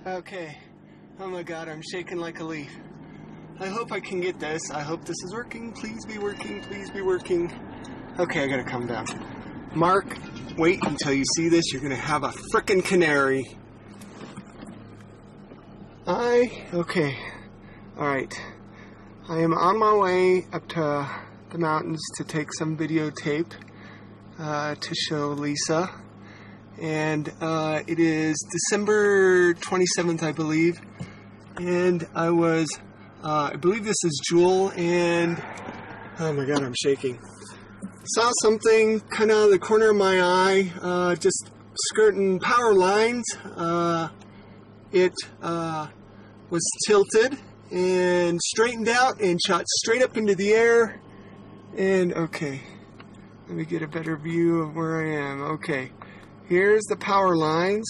Okay. Oh my god, I'm shaking like a leaf. I hope I can get this. I hope this is working. Please be working. Please be working. Okay, I gotta calm down. Mark, wait until you see this. You're gonna have a frickin' canary. Okay. Alright. I am on my way up to the mountains to take some videotape to show Lisa. And it is December 27th, I believe. And I believe this is Jewel, and oh my god, I'm shaking. Saw something kind of out of the corner of my eye, just skirting power lines. It was tilted and straightened out and shot straight up into the air. And okay, let me get a better view of where I am. Okay, here's the power lines,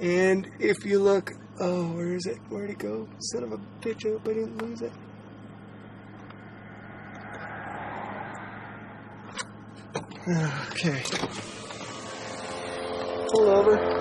and if you look, oh, where is it? Where'd it go? Son of a bitch, I hope I didn't lose it. Okay. Pull over.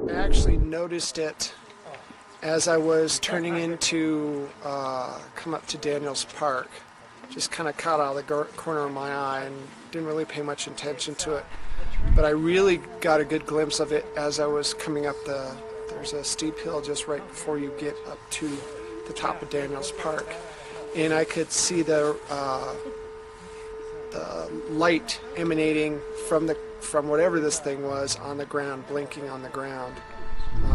I actually noticed it as I was turning into come up to Daniels Park. Just kind of caught out of the corner of my eye and didn't really pay much attention to it. But I really got a good glimpse of it as I was coming up there's a steep hill just right before you get up to the top of Daniels Park. And I could see the light emanating from whatever this thing was on the ground, blinking on the ground.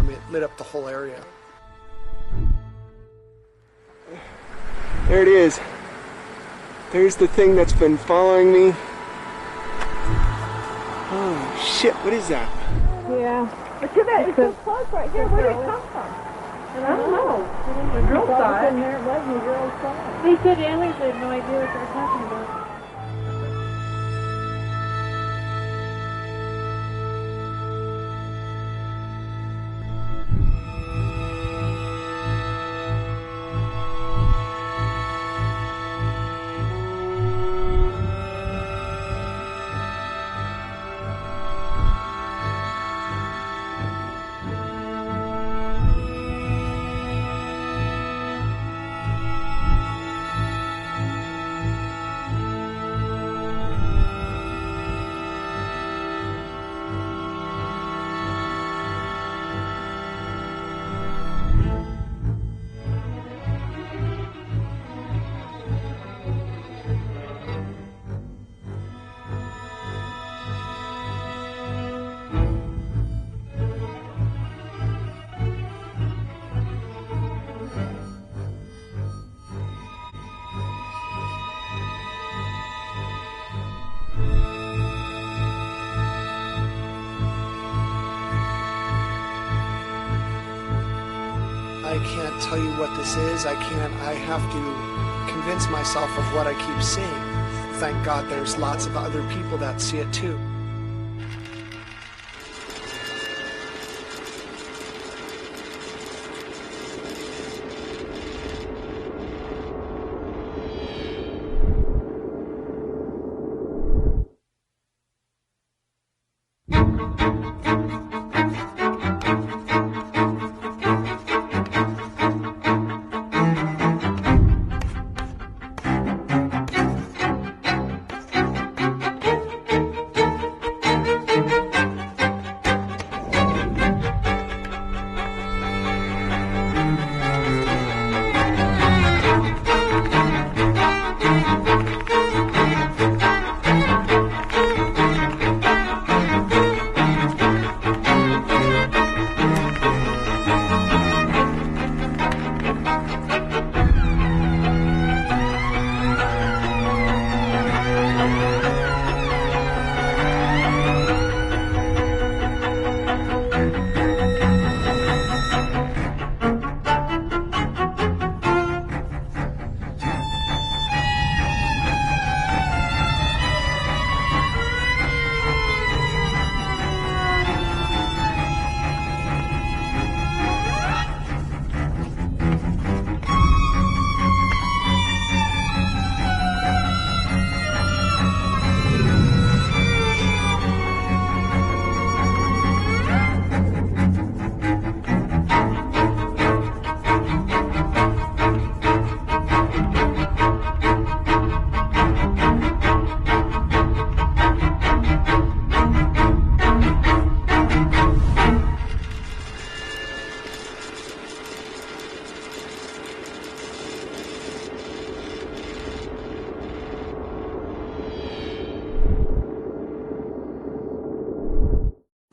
It lit up the whole area. There it is. There's the thing that's been following me. Oh shit, what is that? Yeah. Look at that, it's so close right here. Where did it come from? I don't know. The girl saw it. There it was, and the girl saw it. They said aliens had no idea what they were talking about. I can't tell you what this is. I have to convince myself of what I keep seeing. Thank God there's lots of other people that see it too.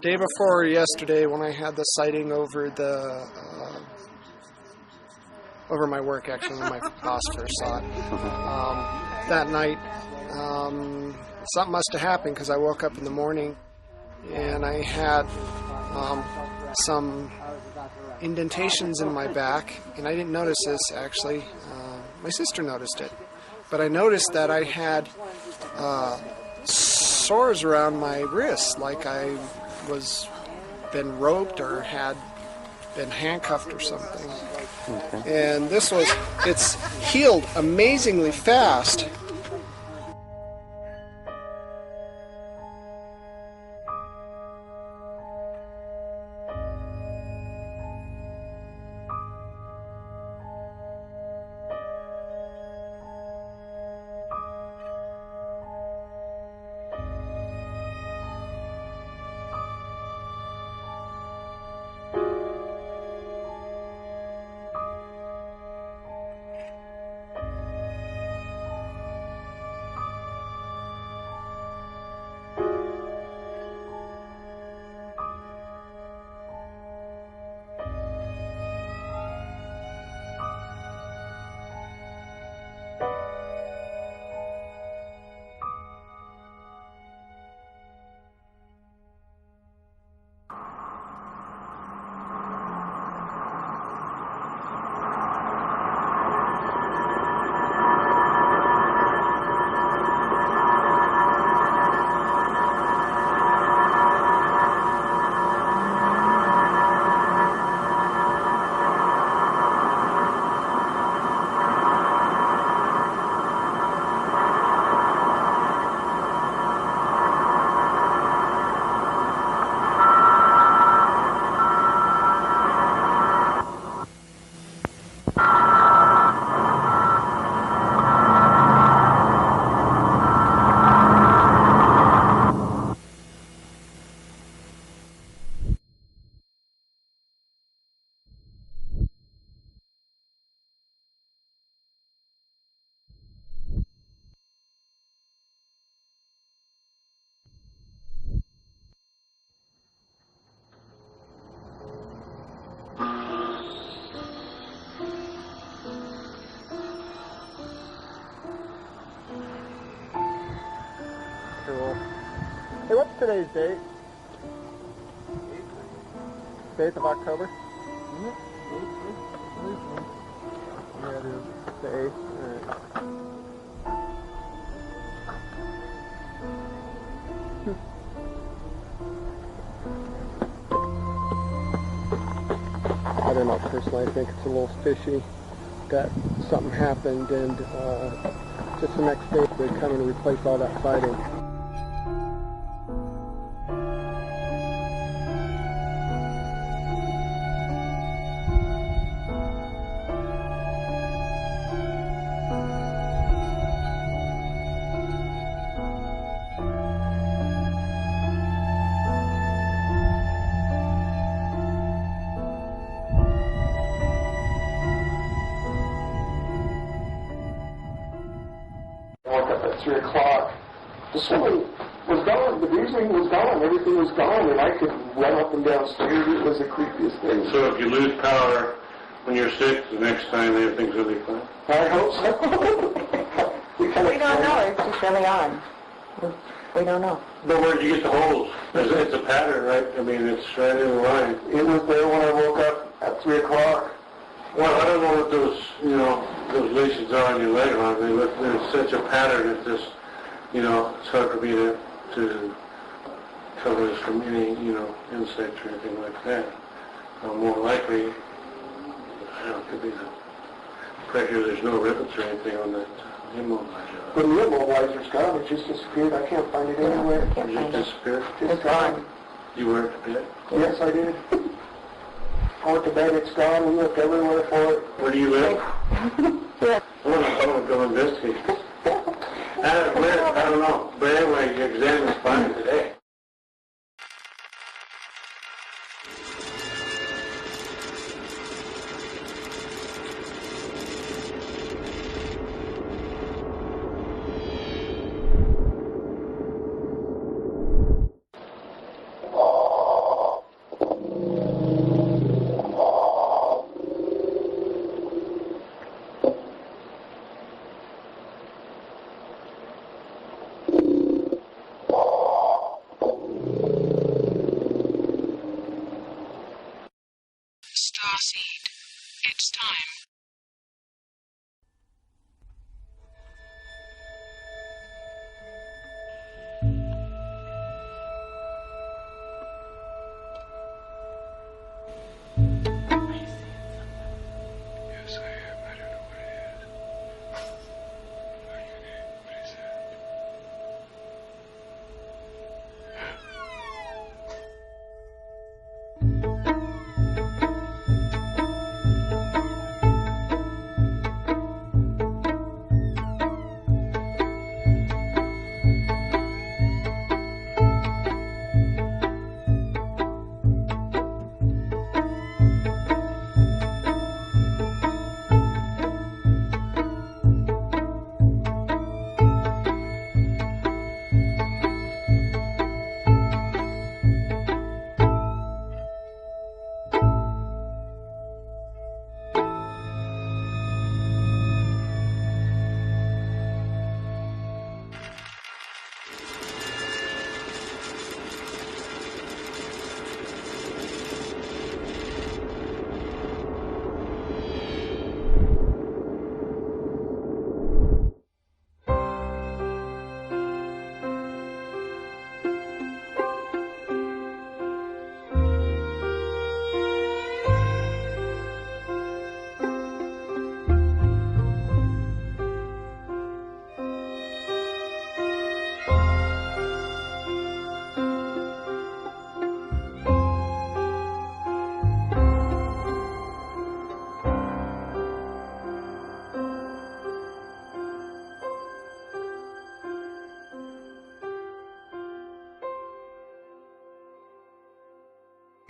Day before yesterday, when I had the sighting over over my work, actually, when my boss first saw it, that night, something must have happened because I woke up in the morning and I had some indentations in my back, and I didn't notice this actually. My sister noticed it, but I noticed that I had sores around my wrists, like I was been roped or had been handcuffed or something. Okay. And it's healed amazingly fast. Cool. Hey, what's today's date? 8th of October? Yeah, it is. The 8th. Alright. I don't know, personally I think it's a little fishy that something happened and just the next day they come and replace all that siding. At 3 o'clock, the swimming was gone, the music was gone, everything was gone, and I could run up and down stairs. It was the creepiest thing. So if you lose power when you're sick, the next time everything's going to be fine? I hope so. We don't know, it's just really odd. We don't know. But where did you get the holes? It's a pattern, right? I mean, it's right in the line. It was there when I woke up at 3 o'clock. Well, I don't know what those, those lesions are on your leg, but there's such a pattern that this, it's hard for me to cover this from any, insects or anything like that. More likely, I don't know, it could be the pressure. There's no rivets or anything on that immobilizer. But the immobilizer's gone. It just disappeared. I can't find it anywhere. It just disappeared? It's gone. You were at the bed? Yes, I did. I went to bed, it's gone, we looked everywhere for it. Where do you live? Yes. I want to go investigate. I don't know. But anyway, your exam is fine today.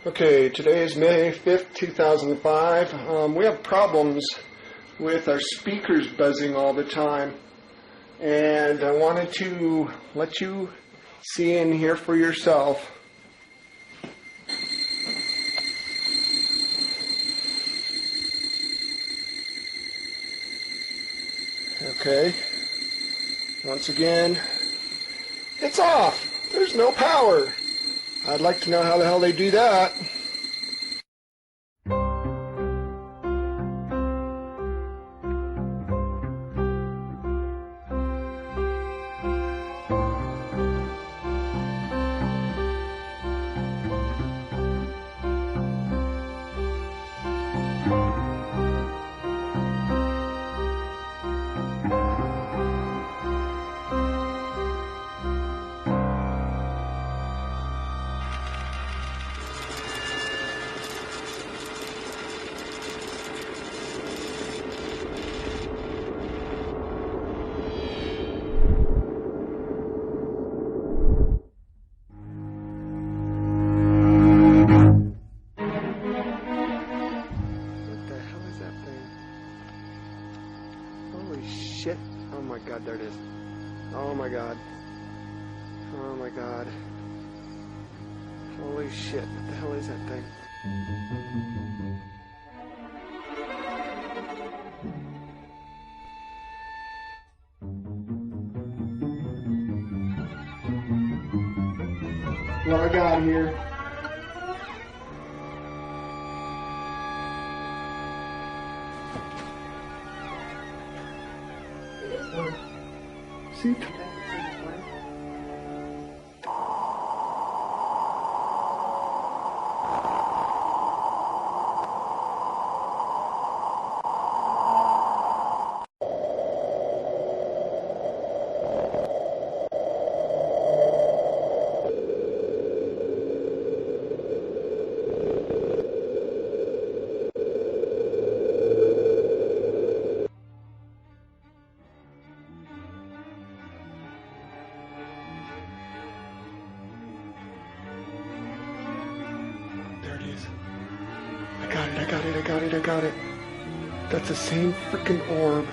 Okay, today is May 5th, 2005. We have problems with our speakers buzzing all the time. And I wanted to let you see and hear for yourself. Okay. Once again, it's off. There's no power. I'd like to know how the hell they do that. Shit. Oh my god, there it is. Oh my god. Oh my god. Holy shit. What the hell is that thing? What I got here? See? I got it. That's the same freaking orb.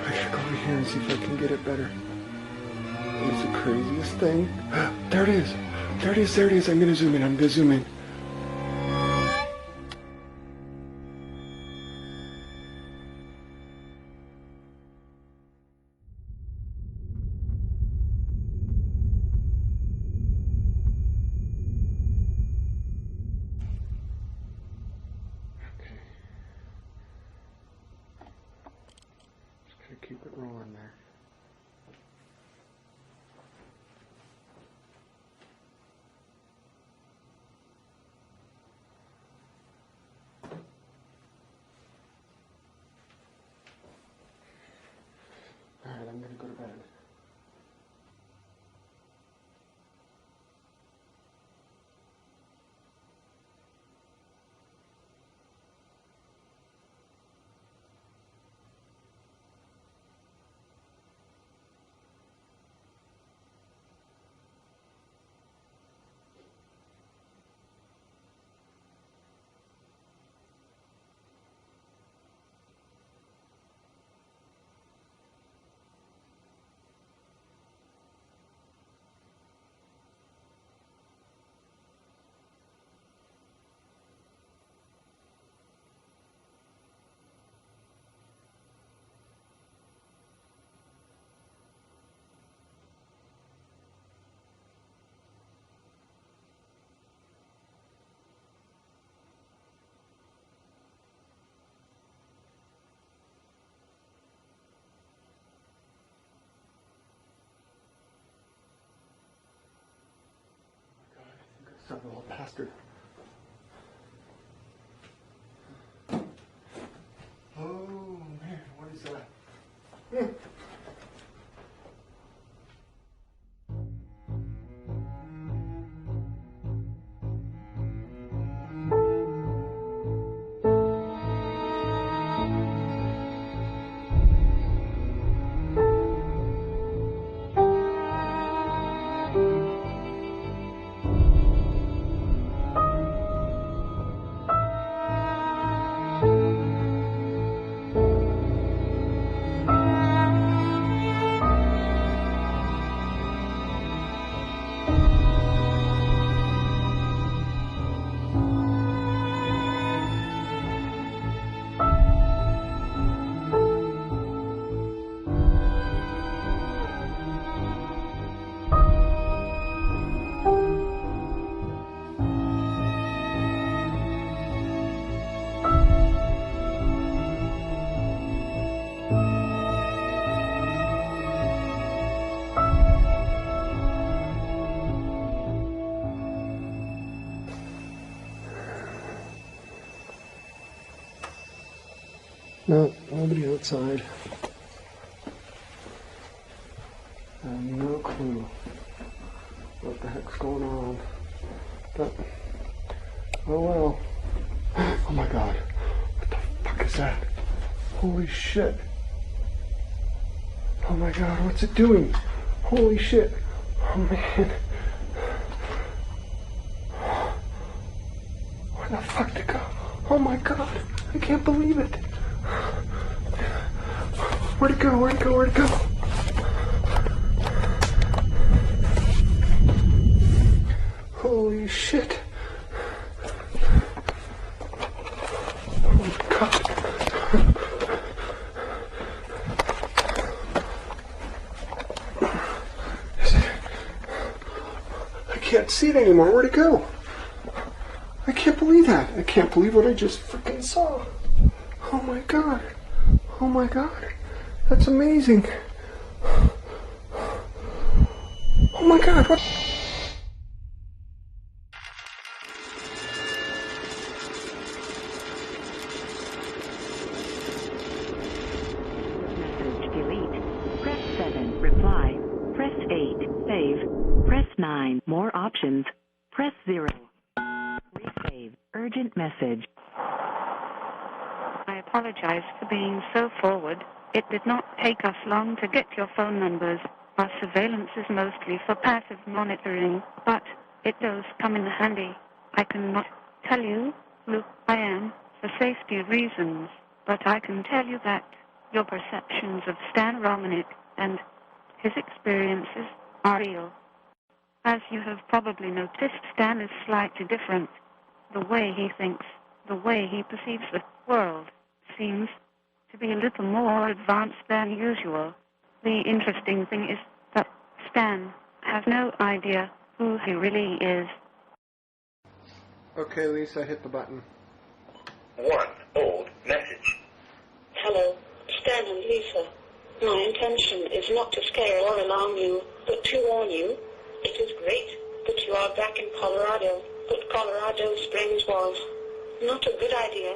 I gotta go over here and see if I can get it better. It's the craziest thing. There it is. There it is. I'm gonna zoom in. keep it rolling there. Alright, I'm gonna go to bed. Son of a little bastard. Oh man, what is that? No, nobody outside. I have no clue what the heck's going on. But, oh well. Oh my god. What the fuck is that? Holy shit. Oh my god, what's it doing? Holy shit. Oh man. Where the fuck did it go? Oh my god. I can't believe it. Where'd it go? Where'd it go? Where'd it go? Holy shit. Oh my god. I can't see it anymore. Where'd it go? I can't believe that. I can't believe what I just freaking saw. Oh my god. Oh my god. That's amazing. Oh my god, what? Message delete. Press 7. Reply. Press 8. Save. Press 9. More options. Press 0. Resave. Urgent message. I apologize for being so forward. It did not take us long to get your phone numbers. Our surveillance is mostly for passive monitoring, but it does come in handy. I cannot tell you who I am for safety reasons, but I can tell you that your perceptions of Stan Romanek and his experiences are real. As you have probably noticed, Stan is slightly different. The way he thinks, the way he perceives the world, seems to be a little more advanced than usual. The interesting thing is that Stan has no idea who he really is. Okay, Lisa, hit the button. One old message. Hello, Stan and Lisa. My intention is not to scare or alarm you, but to warn you. It is great that you are back in Colorado, but Colorado Springs was not a good idea.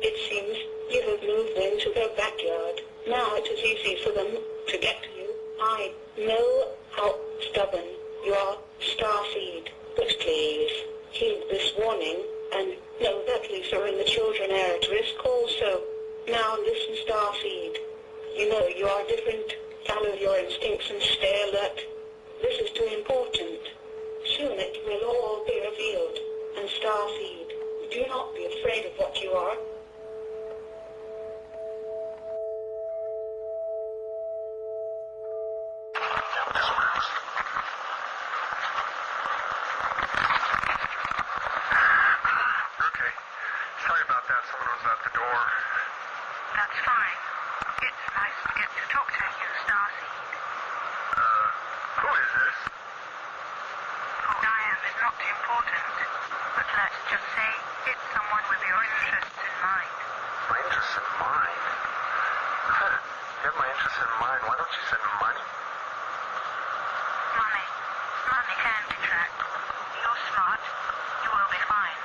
It seems you have moved into their backyard. Now it is easy for them to get to you. I know how stubborn you are, Starseed, but please heed this warning and know that Lisa and the children are at risk also. Now listen, Starseed. You know you are different. Follow your instincts and stay alert. This is too important. Soon it will all be revealed. And Starseed, do not be afraid of what you are. Okay. Sorry about that. Someone was at the door. That's fine. It's nice to get to talk to you, Starseed. Who is this? Who I am is not important, but let's just say it's someone with your interests in mind. My interests in mind? Huh. You have my interests in mind. Why don't you send me money? Money. Money can be tracked. You're smart. You will be fine.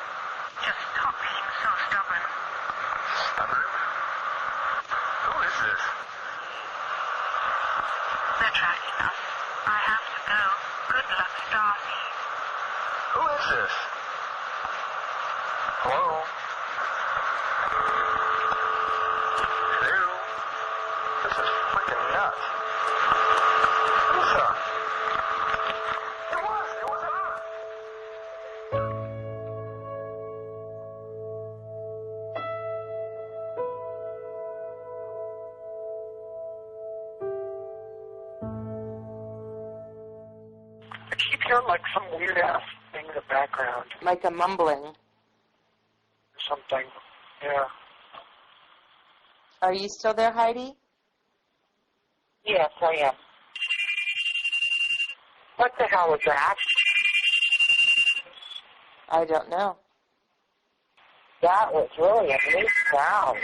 Just stop being so stubborn. Stubborn? Who is this? They're tracking us. I have to go. Good luck, Starseed. Who is this? Hello? Hello? This is freaking nuts. Lisa! It was her! I keep hearing like some weird ass thing in the background. Like a mumbling. Something. Yeah. Are you still there, Heidi? Yes, I am. What the hell was that? I don't know. That was really a neat sound.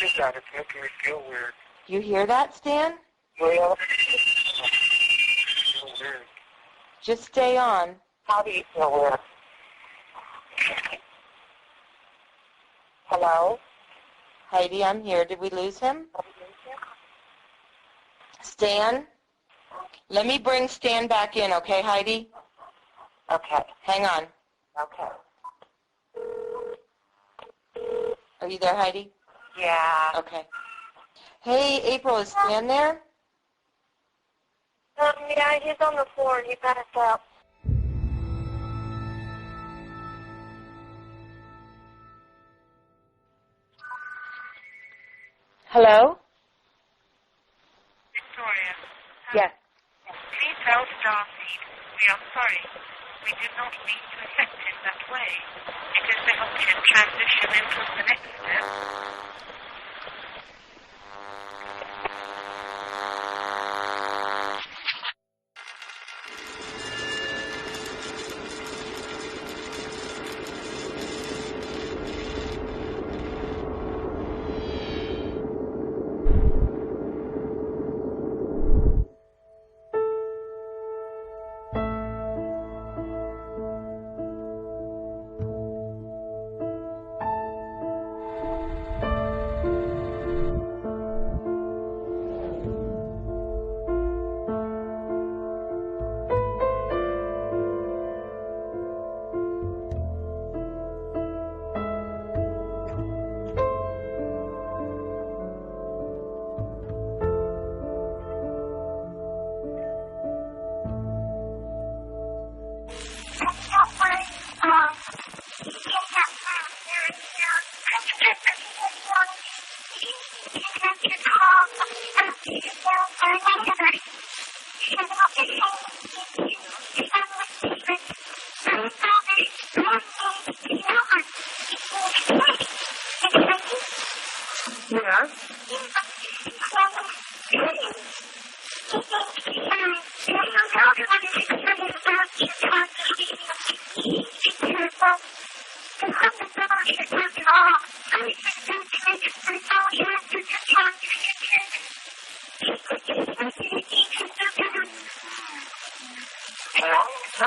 It's that. It's making me feel weird. You hear that, Stan? Real? Feel weird. Just stay on. How do you feel weird? Hello? Heidi, I'm here. Did we lose him? Stan? Let me bring Stan back in, okay, Heidi? Okay. Hang on. Okay. Are you there, Heidi? Yeah. Okay. Hey, April, is Stan there? Yeah, he's on the floor. He passed out. Hello? Victoria. Yes. Please tell Starseed we are sorry. We did not mean to affect him that way. It is to help him transition into the next step.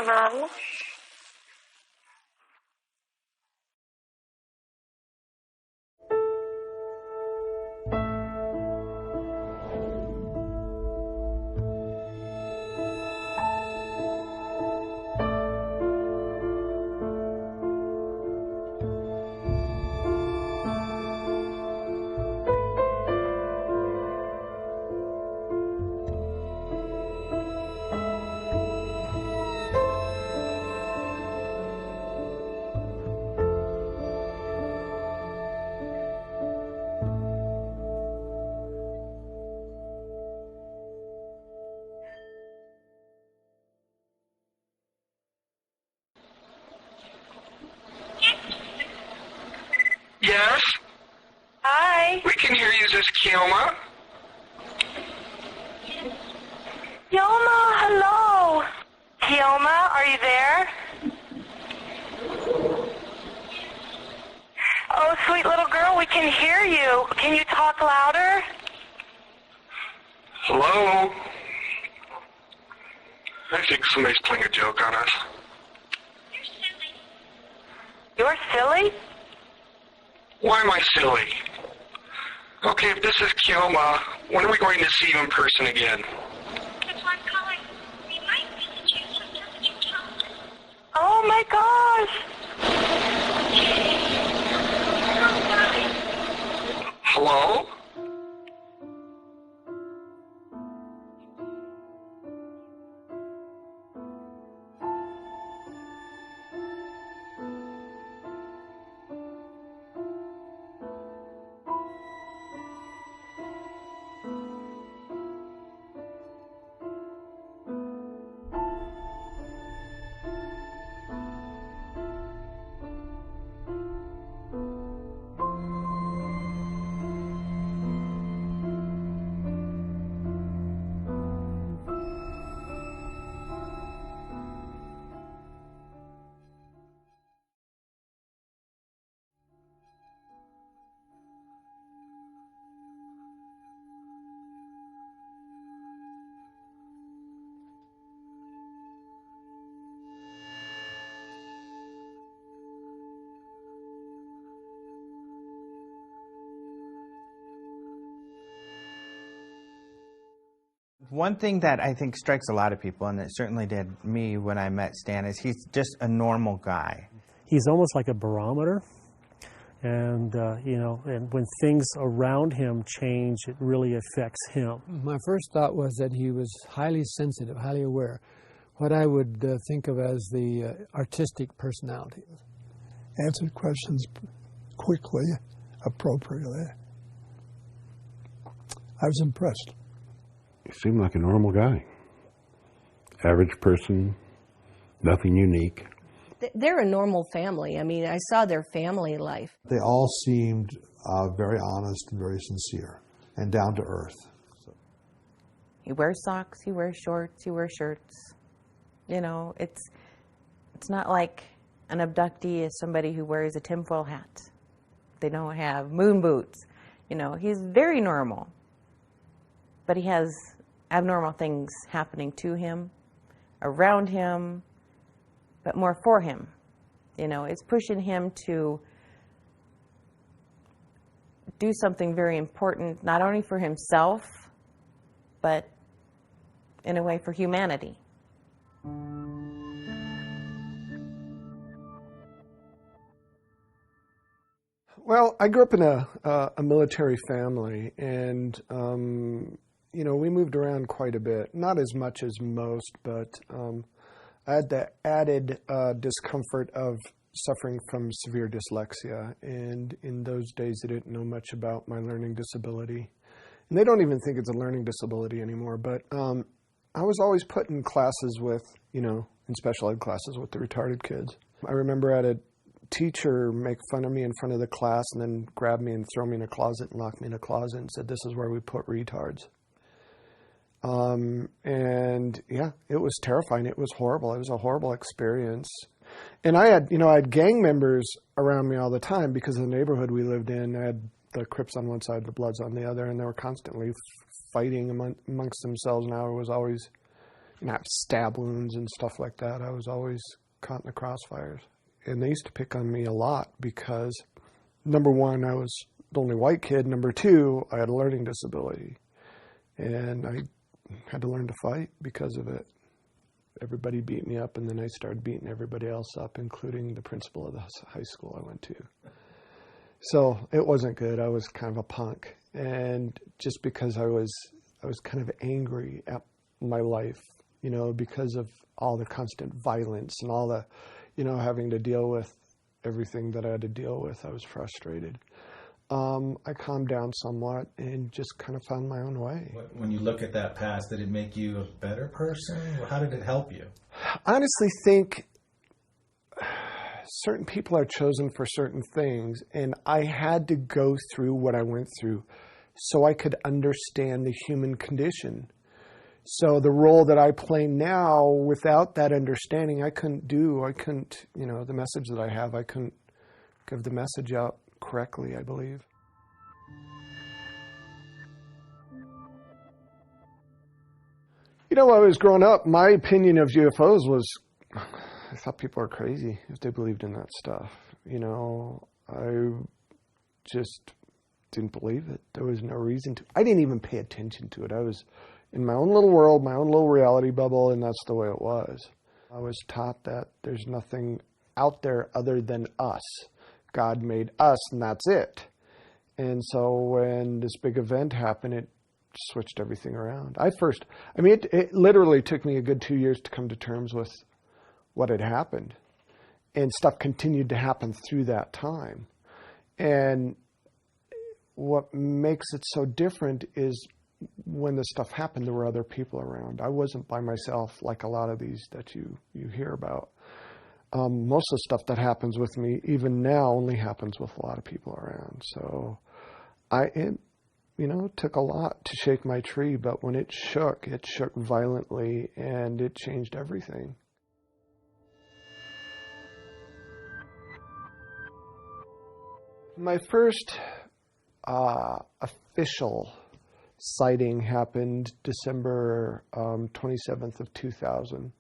Hello? Yes? Hi. We can hear you, this is Kioma. Yoma, hello. Kioma, are you there? Oh, sweet little girl, we can hear you. Can you talk louder? Hello? I think somebody's playing a joke on us. You're silly? Why am I silly? Okay, if this is Kioma, when are we going to see you in person again? That's why I'm calling. We might be the chance of temperature talk. Oh my gosh! Hello? One thing that I think strikes a lot of people, and it certainly did me when I met Stan, is he's just a normal guy. He's almost like a barometer, and you know, and when things around him change, it really affects him. My first thought was that he was highly sensitive, highly aware, what I would think of as the artistic personality. Answered questions quickly, appropriately. I was impressed. He seemed like a normal guy. Average person, nothing unique. They're a normal family. I mean, I saw their family life. They all seemed very honest and very sincere and down to earth. So. He wears socks, he wears shorts, he wears shirts. You know, it's not like an abductee is somebody who wears a tinfoil hat. They don't have moon boots. You know, he's very normal. But he has abnormal things happening to him, around him, but more for him. You know, it's pushing him to do something very important, not only for himself, but in a way for humanity. Well, I grew up in a military family, and you know, we moved around quite a bit. Not as much as most, but I had the added discomfort of suffering from severe dyslexia, and in those days they didn't know much about my learning disability. And they don't even think it's a learning disability anymore, but I was always put in classes with, you know, in special ed classes with the retarded kids. I remember I had a teacher make fun of me in front of the class and then grab me and throw me in a closet and lock me in a closet and said, "This is where we put retards." And yeah, it was terrifying. It was horrible. It was a horrible experience. And I had gang members around me all the time because of the neighborhood we lived in. I had the Crips on one side, the Bloods on the other, and they were constantly fighting amongst themselves. And I was always, and have stab wounds and stuff like that. I was always caught in the crossfires. And they used to pick on me a lot because, number one, I was the only white kid. Number two, I had a learning disability. And I had to learn to fight because of it. Everybody beat me up, and then I started beating everybody else up, including the principal of the high school I went to. So it wasn't good. I was kind of a punk. And just because I was kind of angry at my life, you know, because of all the constant violence and all the, you know, having to deal with everything that I had to deal with, I was frustrated. I calmed down somewhat and just kind of found my own way. When you look at that past, did it make you a better person? How did it help you? I honestly think certain people are chosen for certain things, and I had to go through what I went through so I could understand the human condition. So the role that I play now, without that understanding, I couldn't, you know, the message that I have, I couldn't give the message out correctly, I believe. You know, when I was growing up, my opinion of UFOs was, I thought people were crazy if they believed in that stuff. You know, I just didn't believe it. There was no reason to. I didn't even pay attention to it. I was in my own little world, my own little reality bubble, and that's the way it was. I was taught that there's nothing out there other than us. God made us, and that's it. And so when this big event happened, it switched everything around. It literally took me a good 2 years to come to terms with what had happened. And stuff continued to happen through that time. And what makes it so different is when the stuff happened, there were other people around. I wasn't by myself like a lot of these that you hear about. Most of the stuff that happens with me, even now, only happens with a lot of people around. So it took a lot to shake my tree, but when it shook violently, and it changed everything. My first official sighting happened December 27th of 2000.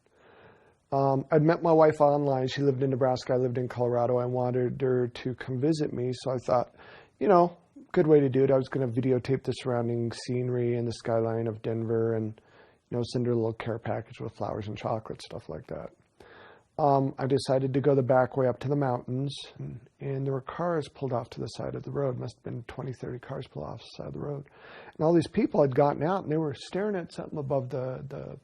I'd met my wife online. She lived in Nebraska. I lived in Colorado. I wanted her to come visit me, so I thought, good way to do it. I was going to videotape the surrounding scenery and the skyline of Denver and, send her a little care package with flowers and chocolate, stuff like that. I decided to go the back way up to the mountains, and there were cars pulled off to the side of the road. Must have been 20, 30 cars pulled off the side of the road. And all these people had gotten out, and they were staring at something above the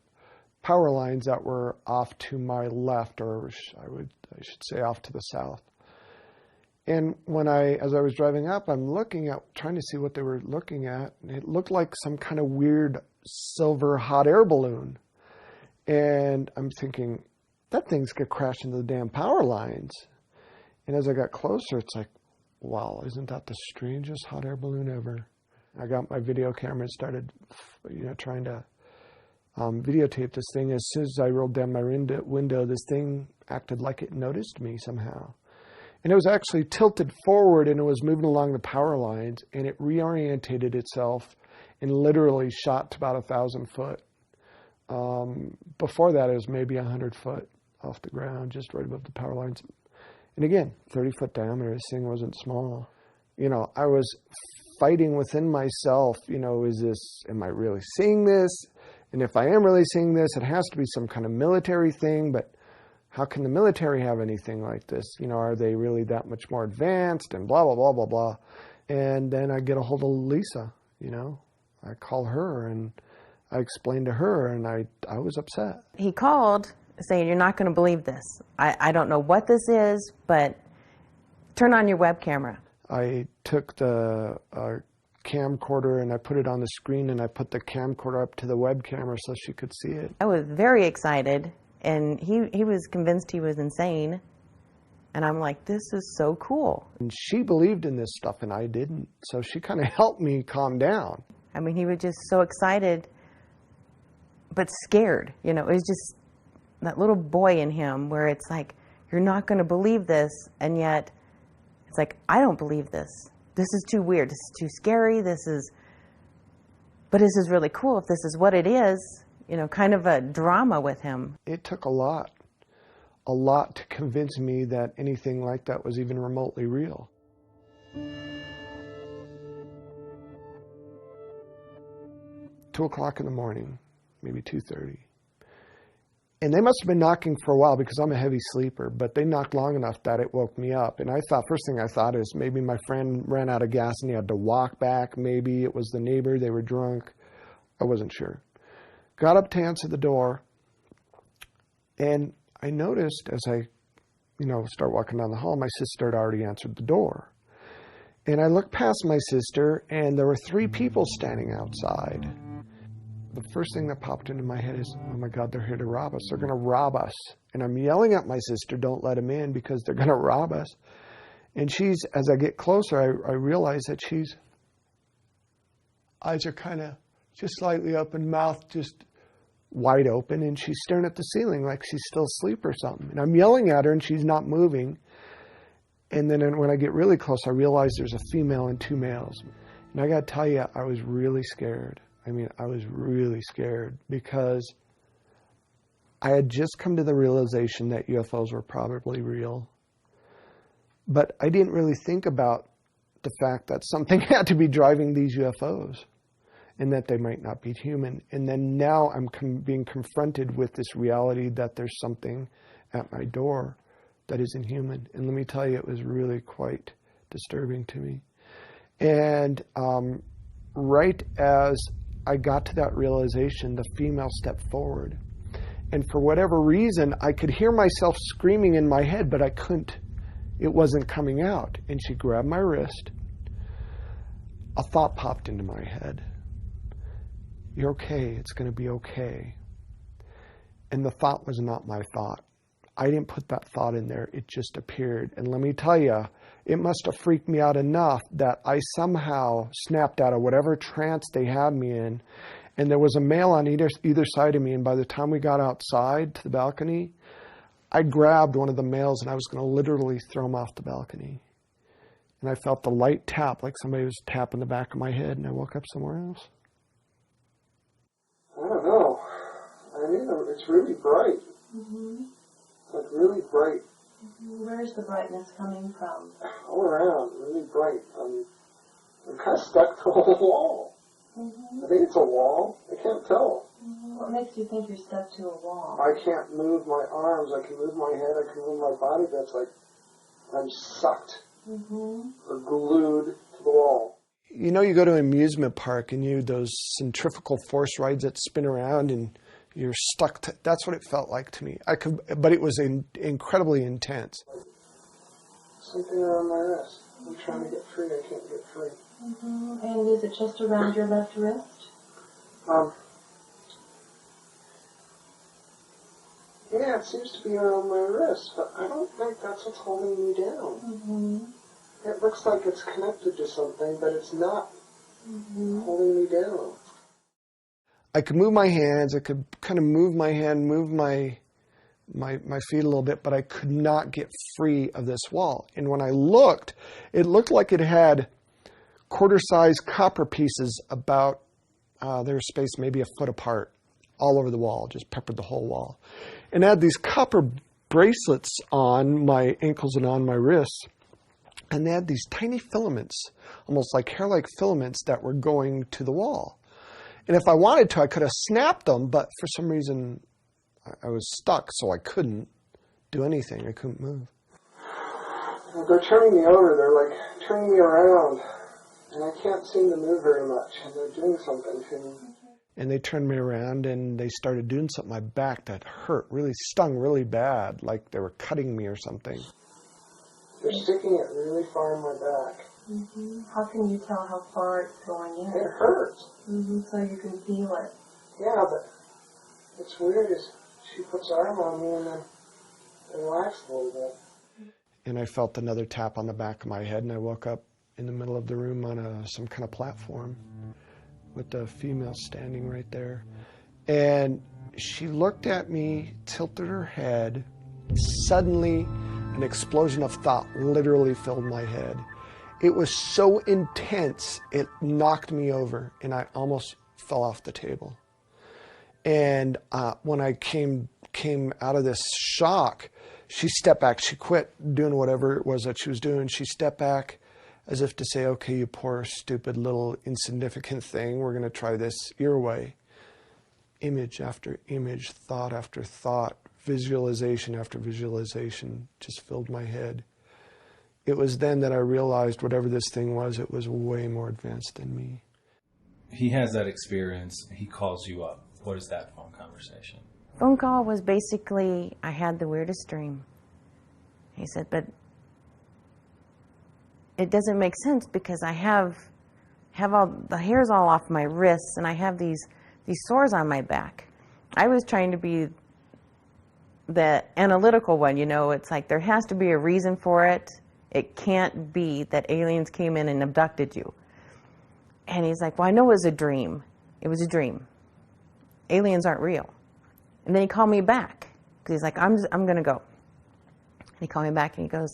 power lines that were off to my left, or I should say off to the south. And as I was driving up, I'm looking at, trying to see what they were looking at, and it looked like some kind of weird silver hot air balloon. And I'm thinking, that thing's gonna crash into the damn power lines. And as I got closer, it's like, wow, isn't that the strangest hot air balloon ever? I got my video camera and started, trying to videotape this thing. As soon as I rolled down my window, this thing acted like it noticed me somehow. And it was actually tilted forward, and it was moving along the power lines, and it reorientated itself and literally shot to about 1,000 foot. Before that, it was maybe 100 foot off the ground, just right above the power lines. And again, 30-foot diameter. This thing wasn't small. I was fighting within myself, am I really seeing this? And if I am really seeing this, it has to be some kind of military thing, but how can the military have anything like this? Are they really that much more advanced, and blah, blah, blah, blah, blah. And then I get a hold of Lisa, I call her, and I explained to her, and I was upset. He called saying, "You're not going to believe this. I don't know what this is, but turn on your web camera." I took the camcorder and I put it on the screen, and I put the camcorder up to the web camera so she could see it. I was very excited, and he was convinced he was insane. And I'm like, this is so cool. And she believed in this stuff, and I didn't. So she kind of helped me calm down. I mean, he was just so excited, but scared. It was just that little boy in him where it's like, you're not going to believe this. And yet it's like, I don't believe this. This is too weird. This is too scary. But this is really cool. If this is what it is, you know, kind of a drama with him. It took a lot to convince me that anything like that was even remotely real. 2 o'clock in the morning, maybe 2:30. And they must have been knocking for a while because I'm a heavy sleeper, but they knocked long enough that it woke me up. And I thought, first thing I thought is maybe my friend ran out of gas and he had to walk back. Maybe it was the neighbor, they were drunk. I wasn't sure. Got up to answer the door, and I noticed as I, start walking down the hall, my sister had already answered the door. And I looked past my sister, and there were 3 people standing outside. The first thing that popped into my head is, oh my God, they're here to rob us. They're going to rob us. And I'm yelling at my sister, don't let them in because they're going to rob us. And she's, as I get closer, I realize that she's, eyes are kind of just slightly open, mouth just wide open, and she's staring at the ceiling like she's still asleep or something. And I'm yelling at her and she's not moving. And then when I get really close, I realize there's a female and 2 males. And I got to tell you, I was really scared. I was really scared because I had just come to the realization that UFOs were probably real. But I didn't really think about the fact that something had to be driving these UFOs and that they might not be human. And then now I'm being confronted with this reality that there's something at my door that isn't human. And let me tell you, it was really quite disturbing to me. And right as I got to that realization, the female stepped forward. And for whatever reason, I could hear myself screaming in my head, but I couldn't. It wasn't coming out. And she grabbed my wrist. A thought popped into my head. You're okay. It's going to be okay. And the thought was not my thought. I didn't put that thought in there. It just appeared. And let me tell you, it must have freaked me out enough that I somehow snapped out of whatever trance they had me in. And there was a male on either side of me. And by the time we got outside to the balcony, I grabbed one of the males and I was going to literally throw him off the balcony. And I felt the light tap, like somebody was tapping the back of my head, and I woke up somewhere else. I don't know. It's really bright. Mm-hmm. Like really bright. Where's the brightness coming from? All around, really bright. I'm kind of stuck to a wall. Mm-hmm. I think it's a wall. I can't tell. Mm-hmm. What makes you think you're stuck to a wall? I can't move my arms. I can move my head. I can move my body. But it's like I'm sucked or glued to the wall. You go to an amusement park and you those centrifugal force rides that spin around and you're stuck. That's what it felt like to me. But it was incredibly intense. Something around my wrist. I'm trying to get free. I can't get free. Mm-hmm. And is it just around your left wrist? Yeah, it seems to be around my wrist, but I don't think that's what's holding me down. Mm-hmm. It looks like it's connected to something, but it's not holding me down. I could move my hands. I could kind of move my hand, move my feet a little bit, but I could not get free of this wall. And when I looked, it looked like it had quarter-sized copper pieces about their space maybe a foot apart, all over the wall, just peppered the whole wall. And I had these copper bracelets on my ankles and on my wrists. And they had these tiny filaments, almost like hair-like filaments that were going to the wall. And if I wanted to, I could have snapped them, but for some reason, I was stuck, so I couldn't do anything. I couldn't move. They're turning me over. They're like turning me around, and I can't seem to move very much. And they're doing something to me. And they turned me around, and they started doing something on my back that hurt, really stung really bad, like they were cutting me or something. They're sticking it really far in my back. Mm-hmm. How can you tell how far it's going in? It hurts. Mm-hmm. So you can feel it. Yeah, but it's weird. She puts her arm on me and then relaxes a little bit. And I felt another tap on the back of my head, and I woke up in the middle of the room on some kind of platform with the female standing right there. And she looked at me, tilted her head. Suddenly, an explosion of thought literally filled my head. It was so intense, it knocked me over, and I almost fell off the table. And when I came out of this shock, she stepped back. She quit doing whatever it was that she was doing. She stepped back as if to say, okay, you poor, stupid, little, insignificant thing. We're going to try this your way. Image after image, thought after thought, visualization after visualization just filled my head. It was then that I realized whatever this thing was, it was way more advanced than me. He has that experience. He calls you up. What is that phone conversation? Phone call was basically, I had the weirdest dream. He said, but it doesn't make sense because I have all the hairs all off my wrists and I have these sores on my back. I was trying to be the analytical one, you know. It's like there has to be a reason for it. It can't be that aliens came in and abducted you. And he's like, well, I know it was a dream. It was a dream. Aliens aren't real. And then he called me back because he's like, I'm going to go. And he called me back and he goes,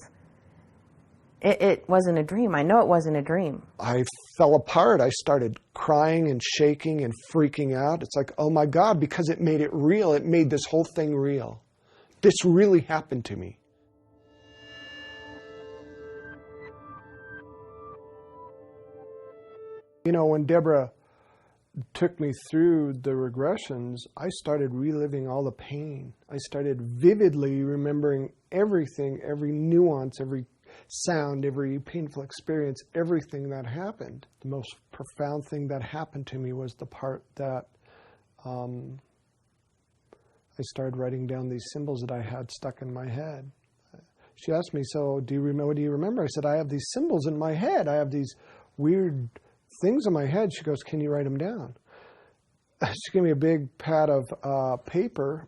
it wasn't a dream. I know it wasn't a dream. I fell apart. I started crying and shaking and freaking out. It's like, oh my God, because it made it real. It made this whole thing real. This really happened to me. You know, when Deborah took me through the regressions, I started reliving all the pain. I started vividly remembering everything, every nuance, every sound, every painful experience, everything that happened. The most profound thing that happened to me was the part that I started writing down these symbols that I had stuck in my head. She asked me, so what do you remember? I said, I have these symbols in my head. I have these weird things in my head. She goes, can you write them down? She gave me a big pad of paper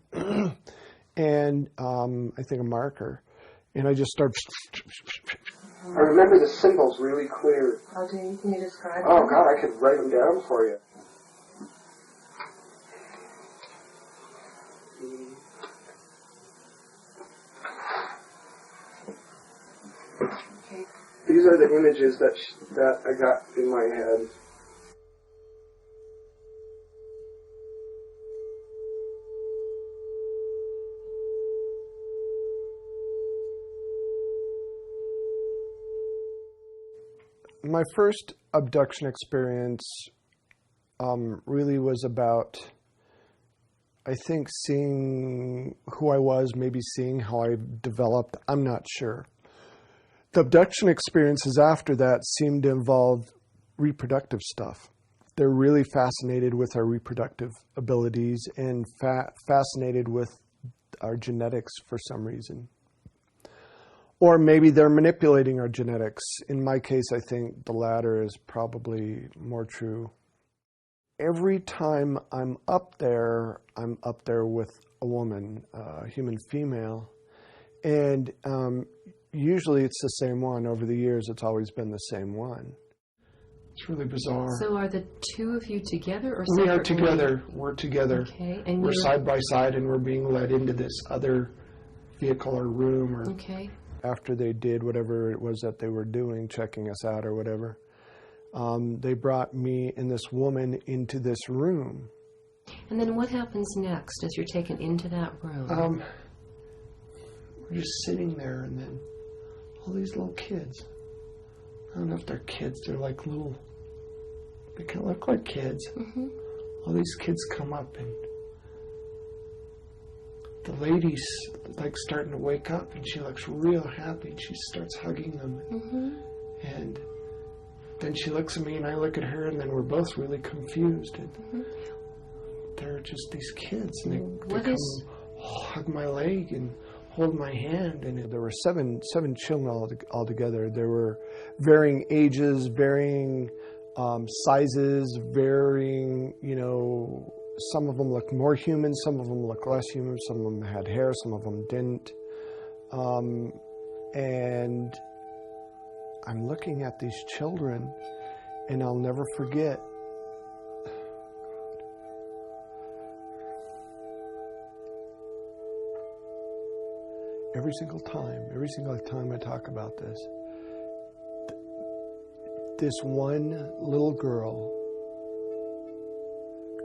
and I think a marker. And I just started. I remember the symbols really clear. How can you describe Oh, them? God, I could write them down for you. Okay. These are the images that I got in my head. My first abduction experience really was about, I think, seeing who I was, maybe seeing how I developed. I'm not sure. The abduction experiences after that seemed to involve reproductive stuff. They're really fascinated with our reproductive abilities and fascinated with our genetics for some reason. Or maybe they're manipulating our genetics. In my case, I think the latter is probably more true. Every time I'm up there with a woman, a human female. And usually it's the same one. Over the years, it's always been the same one. It's really bizarre. So are the two of you together or We separate? are together. We're together. Okay. And we're side by side and we're being led into this other vehicle or room. Or okay. After they did whatever it was that they were doing, checking us out or whatever, they brought me and this woman into this room. And then what happens next as you're taken into that room? We're just sitting there and then all these little kids. I don't know if they're kids. They're like little, they kind of look like kids. Mm-hmm. All these kids come up and the lady's like starting to wake up and she looks real happy and she starts hugging them. Mm-hmm. And then she looks at me and I look at her and then we're both really confused. And they're just these kids and they come hug my leg and hold my hand. And there were seven children altogether. There were varying ages, varying sizes, varying, you know, some of them looked more human, some of them looked less human, some of them had hair, some of them didn't. And I'm looking at these children, and I'll never forget. Every single time I talk about this, this one little girl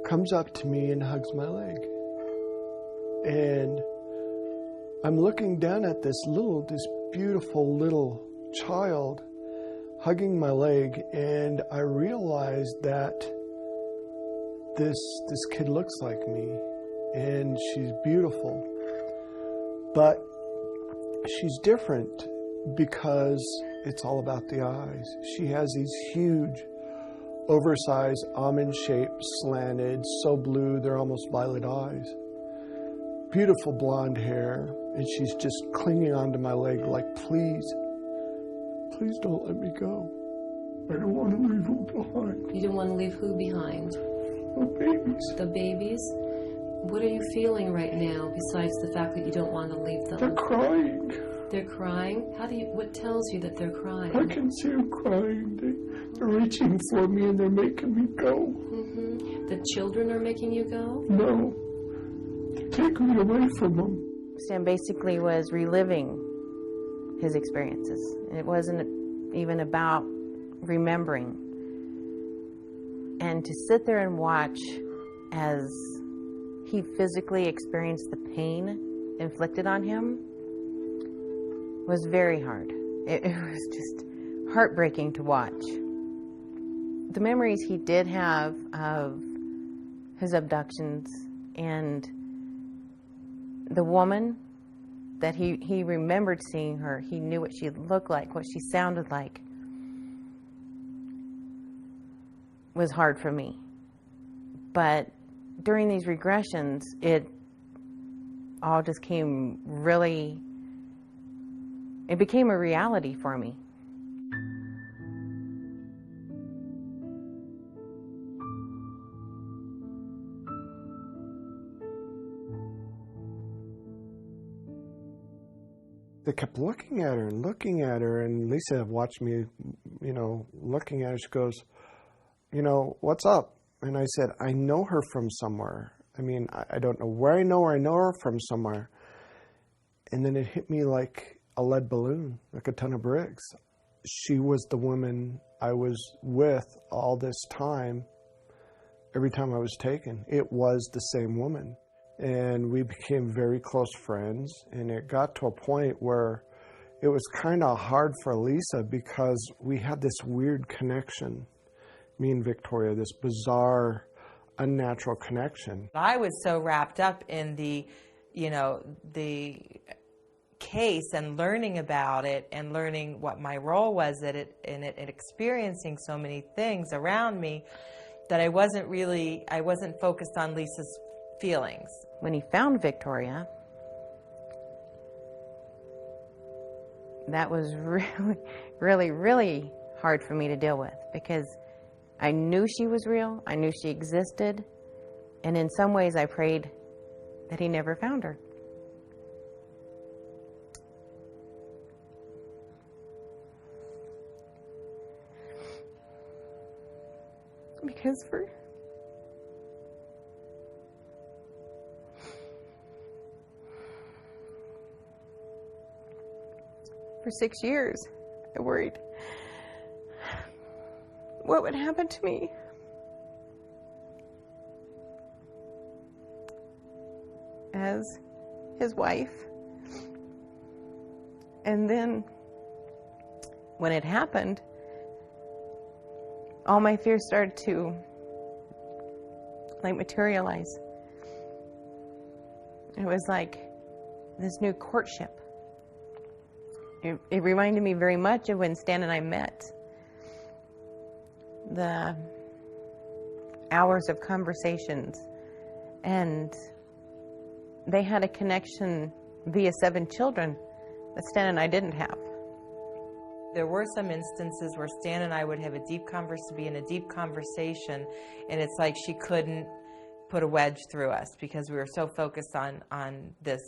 comes up to me and hugs my leg. And I'm looking down at this beautiful little child hugging my leg, and I realize that this kid looks like me, and she's beautiful. But she's different because it's all about the eyes. She has these huge, oversized, almond-shaped, slanted, so blue they're almost violet eyes. Beautiful blonde hair, and she's just clinging onto my leg like, please don't let me go. I don't want to leave them behind. You don't want to leave who behind? The babies. The babies? What are you feeling right now besides the fact that you don't want to leave them? They're crying. They're crying? What tells you that they're crying? I can see them crying. They're reaching for me and they're making me go. Mm-hmm. The children are making you go? No. They're taking me away from them. Stan basically was reliving his experiences. It wasn't even about remembering. And to sit there and watch as he physically experienced the pain inflicted on him was very hard. It was just heartbreaking to watch. The memories he did have of his abductions and the woman that he remembered seeing her, he knew what she looked like, what she sounded like, was hard for me. But during these regressions, it all just came really, it became a reality for me. They kept looking at her, and Lisa watched me, looking at her. She goes, what's up? And I said, I know her from somewhere. I mean, I don't know where I know her. I know her from somewhere. And then it hit me like a lead balloon, like a ton of bricks. She was the woman I was with all this time. Every time I was taken, it was the same woman. And we became very close friends. And it got to a point where it was kind of hard for Lisa because we had this weird connection. Me and Victoria, this bizarre, unnatural connection. I was so wrapped up in the case and learning about it and learning what my role was in it and experiencing so many things around me that I wasn't focused on Lisa's feelings. When he found Victoria, that was really, really, really hard for me to deal with because I knew she was real, I knew she existed, and in some ways I prayed that he never found her. Because for 6 years, I worried what would happen to me. As his wife. And then when it happened, all my fears started to materialize. It was like this new courtship. It reminded me very much of when Stan and I met. The hours of conversations, and they had a connection via 7 children that Stan and I didn't have. There were some instances where Stan and I would have be in a deep conversation, and it's like she couldn't put a wedge through us because we were so focused on this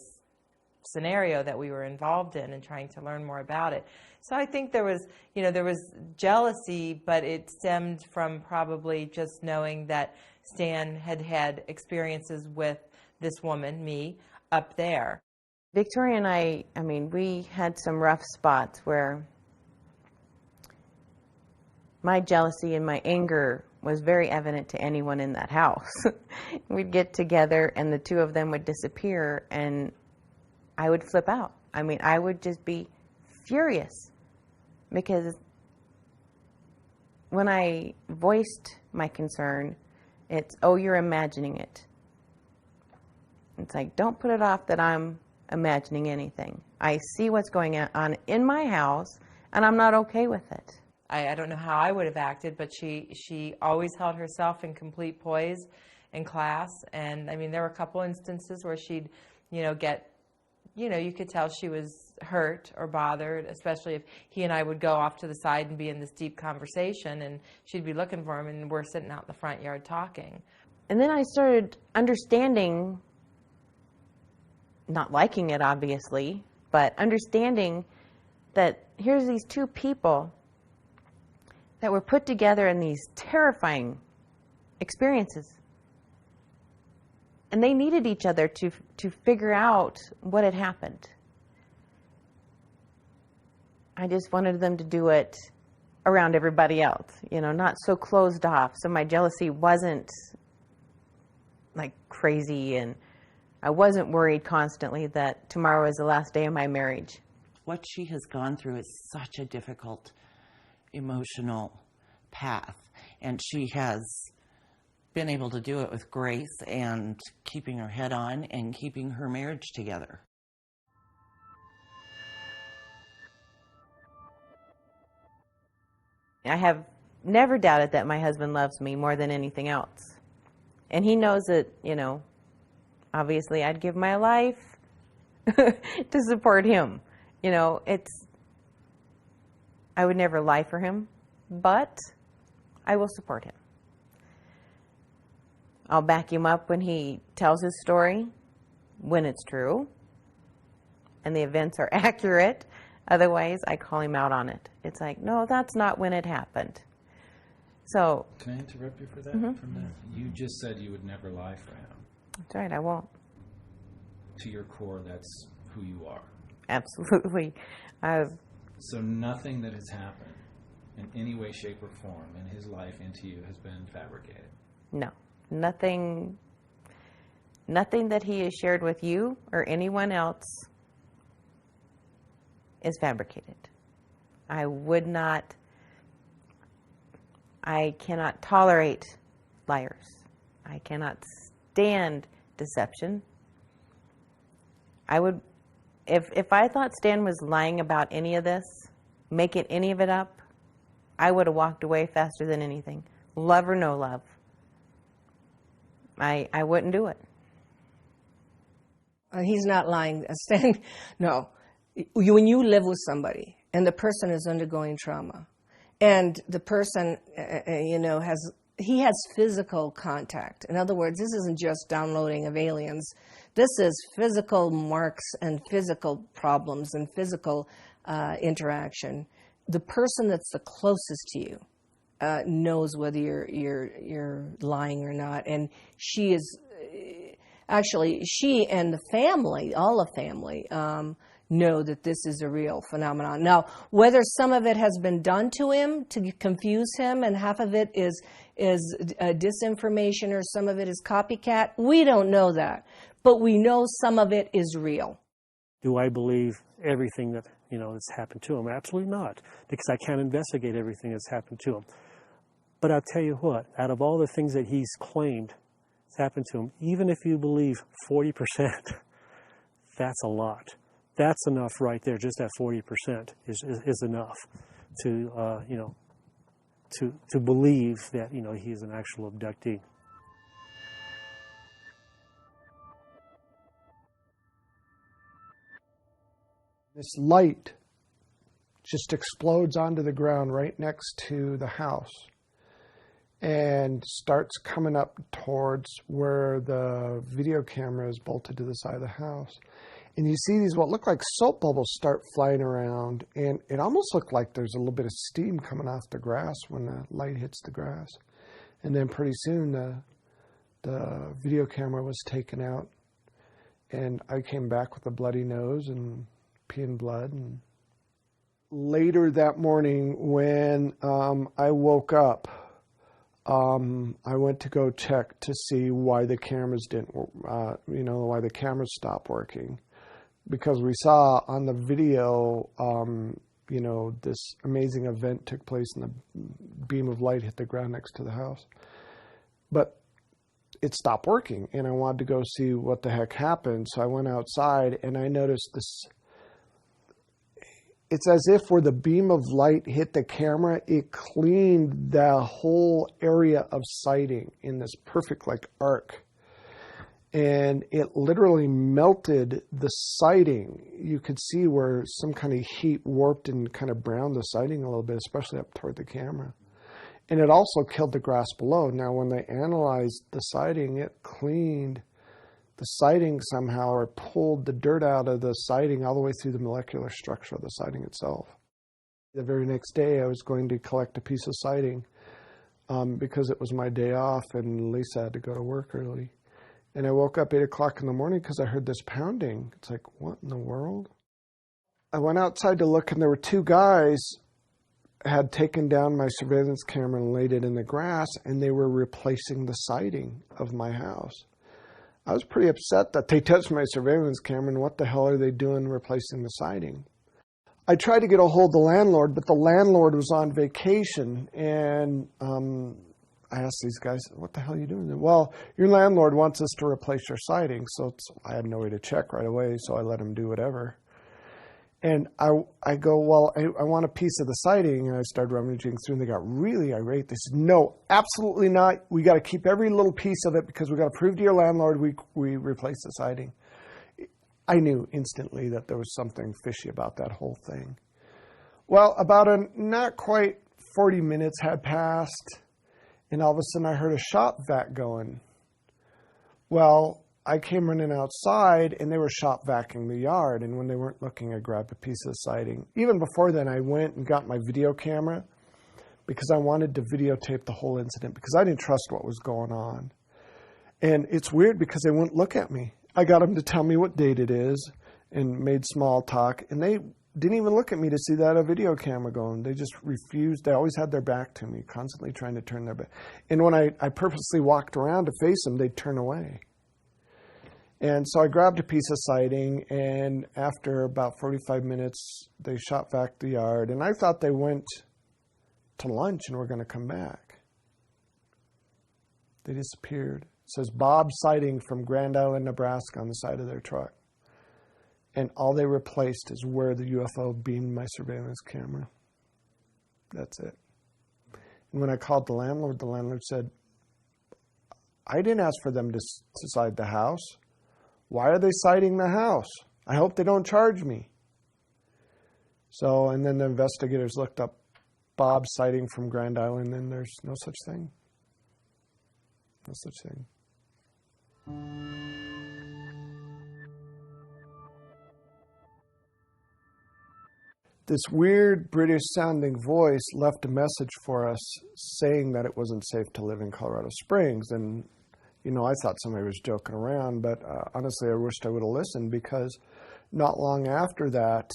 scenario that we were involved in and trying to learn more about it. So I think there was jealousy, but it stemmed from probably just knowing that Stan had had experiences with this woman, me, up there. Victoria and I mean, we had some rough spots where my jealousy and my anger was very evident to anyone in that house. We'd get together and the two of them would disappear and I would flip out. I mean, I would just be furious because when I voiced my concern, it's, oh, you're imagining it. It's like, don't put it off that I'm imagining anything. I see what's going on in my house and I'm not okay with it. I don't know how I would have acted, but she always held herself in complete poise in class. And I mean, there were a couple instances where she'd, get, you could tell she was hurt or bothered, especially if he and I would go off to the side and be in this deep conversation and she'd be looking for him and we're sitting out in the front yard talking. And then I started understanding, not liking it obviously, but understanding that here's these two people that were put together in these terrifying experiences. And they needed each other to figure out what had happened. I just wanted them to do it around everybody else, not so closed off. So my jealousy wasn't like crazy and I wasn't worried constantly that tomorrow is the last day of my marriage. What she has gone through is such a difficult emotional path, and she has been able to do it with grace and keeping her head on and keeping her marriage together. I have never doubted that my husband loves me more than anything else. And he knows that, obviously I'd give my life to support him. I would never lie for him, but I will support him. I'll back him up when he tells his story, when it's true, and the events are accurate. Otherwise, I call him out on it. It's like, no, that's not when it happened. So. Can I interrupt you for that? You just said you would never lie for him. That's right, I won't. To your core, that's who you are. Absolutely. So nothing that has happened in any way, shape, or form in his life and to you has been fabricated? No. Nothing that he has shared with you or anyone else is fabricated. I cannot tolerate liars. I cannot stand deception. If I thought Stan was lying about any of this, making any of it up, I would have walked away faster than anything. Love or no love. I wouldn't do it. He's not lying. Stan, no. When you live with somebody and the person is undergoing trauma and the person, has physical contact. In other words, this isn't just downloading of aliens. This is physical marks and physical problems and physical interaction. The person that's the closest to you knows whether you're lying or not, and she is actually she and the family, all the family, know that this is a real phenomenon. Now, whether some of it has been done to him to confuse him, and half of it is disinformation, or some of it is copycat, we don't know that. But we know some of it is real. Do I believe everything that that's happened to him? Absolutely not, because I can't investigate everything that's happened to him. But I'll tell you what, out of all the things that he's claimed has happened to him, even if you believe 40%, that's a lot. That's enough right there. Just that 40% is enough to to believe that he is an actual abductee. This light just explodes onto the ground right next to the house and starts coming up towards where the video camera is bolted to the side of the house. And you see these what look like soap bubbles start flying around, and it almost looked like there's a little bit of steam coming off the grass when the light hits the grass. And then pretty soon the video camera was taken out, and I came back with a bloody nose and peeing blood. And later that morning when I woke up, I went to go check to see why the cameras didn't, why the cameras stopped working. Because we saw on the video, this amazing event took place and the beam of light hit the ground next to the house. But it stopped working, and I wanted to go see what the heck happened. So I went outside, and I noticed this. It's as if where the beam of light hit the camera, it cleaned the whole area of sighting in this perfect arc. And it literally melted the siding. You could see where some kind of heat warped and kind of browned the siding a little bit, especially up toward the camera. And it also killed the grass below. Now, when they analyzed the siding, it cleaned the siding somehow, or pulled the dirt out of the siding all the way through the molecular structure of the siding itself. The very next day, I was going to collect a piece of siding because it was my day off and Lisa had to go to work early. And I woke up 8 o'clock in the morning because I heard this pounding. It's like, what in the world? I went outside to look, and there were two guys had taken down my surveillance camera and laid it in the grass, and they were replacing the siding of my house. I was pretty upset that they touched my surveillance camera, and what the hell are they doing replacing the siding? I tried to get a hold of the landlord, but the landlord was on vacation, and I asked these guys, what the hell are you doing? Well, your landlord wants us to replace your siding. So I had no way to check right away, so I let him do whatever. And I go, well, I want a piece of the siding. And I started rummaging through, and they got really irate. They said, no, absolutely not. We got to keep every little piece of it because we got to prove to your landlord we replace the siding. I knew instantly that there was something fishy about that whole thing. Well, about not quite 40 minutes had passed, and all of a sudden I heard a shop vac going. Well, I came running outside, and they were shop vacuuming the yard, and when they weren't looking, I grabbed a piece of siding. Even before then, I went and got my video camera because I wanted to videotape the whole incident because I didn't trust what was going on. And it's weird because they wouldn't look at me. I got them to tell me what date it is and made small talk, and they didn't even look at me to see that a video camera going. They just refused. They always had their back to me, constantly trying to turn their back. And when I purposely walked around to face them, they'd turn away. And so I grabbed a piece of siding, and after about 45 minutes, they shot back the yard. And I thought they went to lunch and were going to come back. They disappeared. It says Bob Siding from Grand Island, Nebraska on the side of their truck. And all they replaced is where the UFO beamed my surveillance camera. That's it. And when I called the landlord said, I didn't ask for them to side the house. Why are they siding the house? I hope they don't charge me. So, and then the investigators looked up Bob Siding from Grand Island, and there's no such thing. No such thing. This weird British-sounding voice left a message for us saying that it wasn't safe to live in Colorado Springs. And, I thought somebody was joking around, but honestly, I wished I would have listened because not long after that,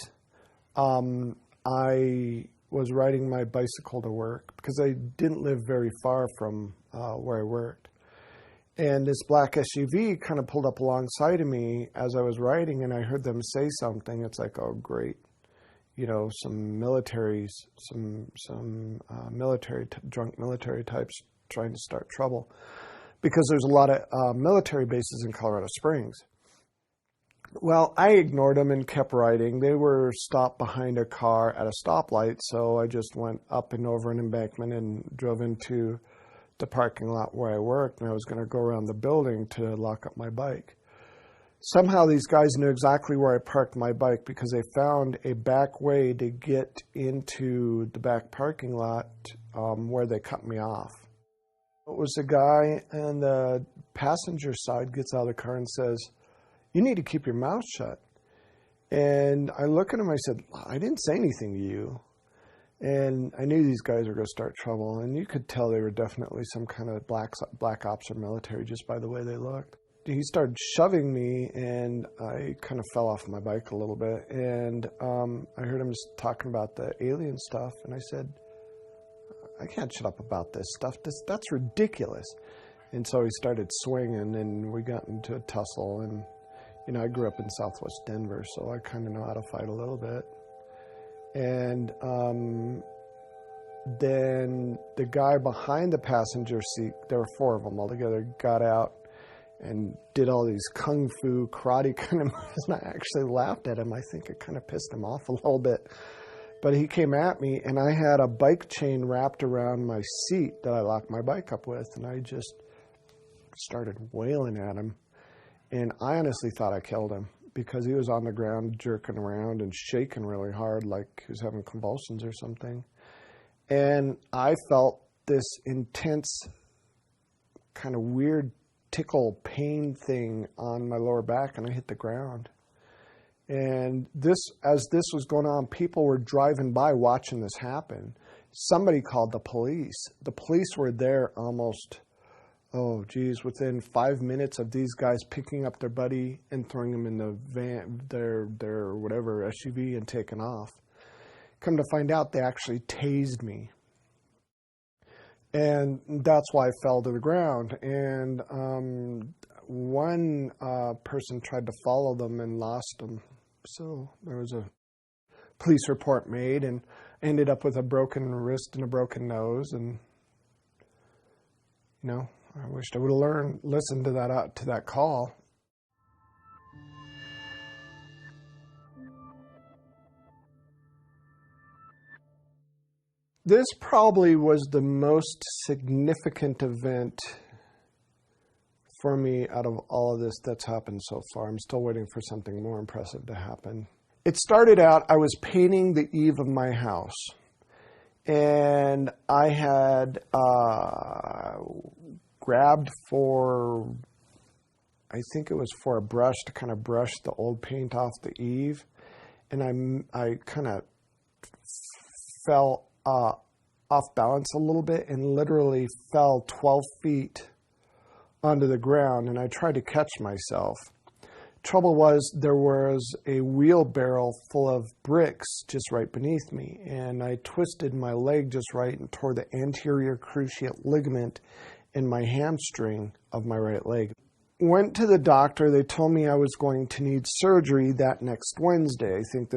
I was riding my bicycle to work because I didn't live very far from where I worked. And this black SUV kind of pulled up alongside of me as I was riding, and I heard them say something. It's like, oh, great. Some military drunk military types trying to start trouble because there's a lot of military bases in Colorado Springs. Well, I ignored them and kept riding. They were stopped behind a car at a stoplight, so I just went up and over an embankment and drove into the parking lot where I worked, and I was going to go around the building to lock up my bike. Somehow these guys knew exactly where I parked my bike because they found a back way to get into the back parking lot where they cut me off. It was a guy on the passenger side gets out of the car and says, you need to keep your mouth shut. And I look at him, I said, I didn't say anything to you. And I knew these guys were going to start trouble. And you could tell they were definitely some kind of black ops or military just by the way they looked. He started shoving me, and I kind of fell off my bike a little bit. And I heard him just talking about the alien stuff. And I said, I can't shut up about this stuff. That's ridiculous. And so he started swinging, and we got into a tussle. And, you know, I grew up in Southwest Denver, so I kind of know how to fight a little bit. And then the guy behind the passenger seat, there were 4 of them altogether, got out and did all these kung fu karate kind of moves. And I actually laughed at him. I think it kind of pissed him off a little bit. But he came at me, and I had a bike chain wrapped around my seat that I locked my bike up with, and I just started wailing at him. And I honestly thought I killed him, because he was on the ground jerking around and shaking really hard like he was having convulsions or something. And I felt this intense kind of weird tickle pain thing on my lower back, and I hit the ground. And as this was going on, people were driving by watching this happen. Somebody called the police. The police were there almost, within 5 minutes of these guys picking up their buddy and throwing him in the van, their whatever SUV, and taking off. Come to find out, they actually tased me. And that's why I fell to the ground. And one person tried to follow them and lost them. So there was a police report made, and ended up with a broken wrist and a broken nose. And, you know, I wished I would have listened to that call. This probably was the most significant event for me out of all of this that's happened so far. I'm still waiting for something more impressive to happen. It started out, I was painting the eave of my house, and I had grabbed for, I think it was for a brush to kind of brush the old paint off the eave, and I kind of fell off balance a little bit and literally fell 12 feet onto the ground, and I tried to catch myself. Trouble was, there was a wheelbarrow full of bricks just right beneath me, and I twisted my leg just right and tore the anterior cruciate ligament in my hamstring of my right leg. Went to the doctor. They told me I was going to need surgery that next Wednesday. I think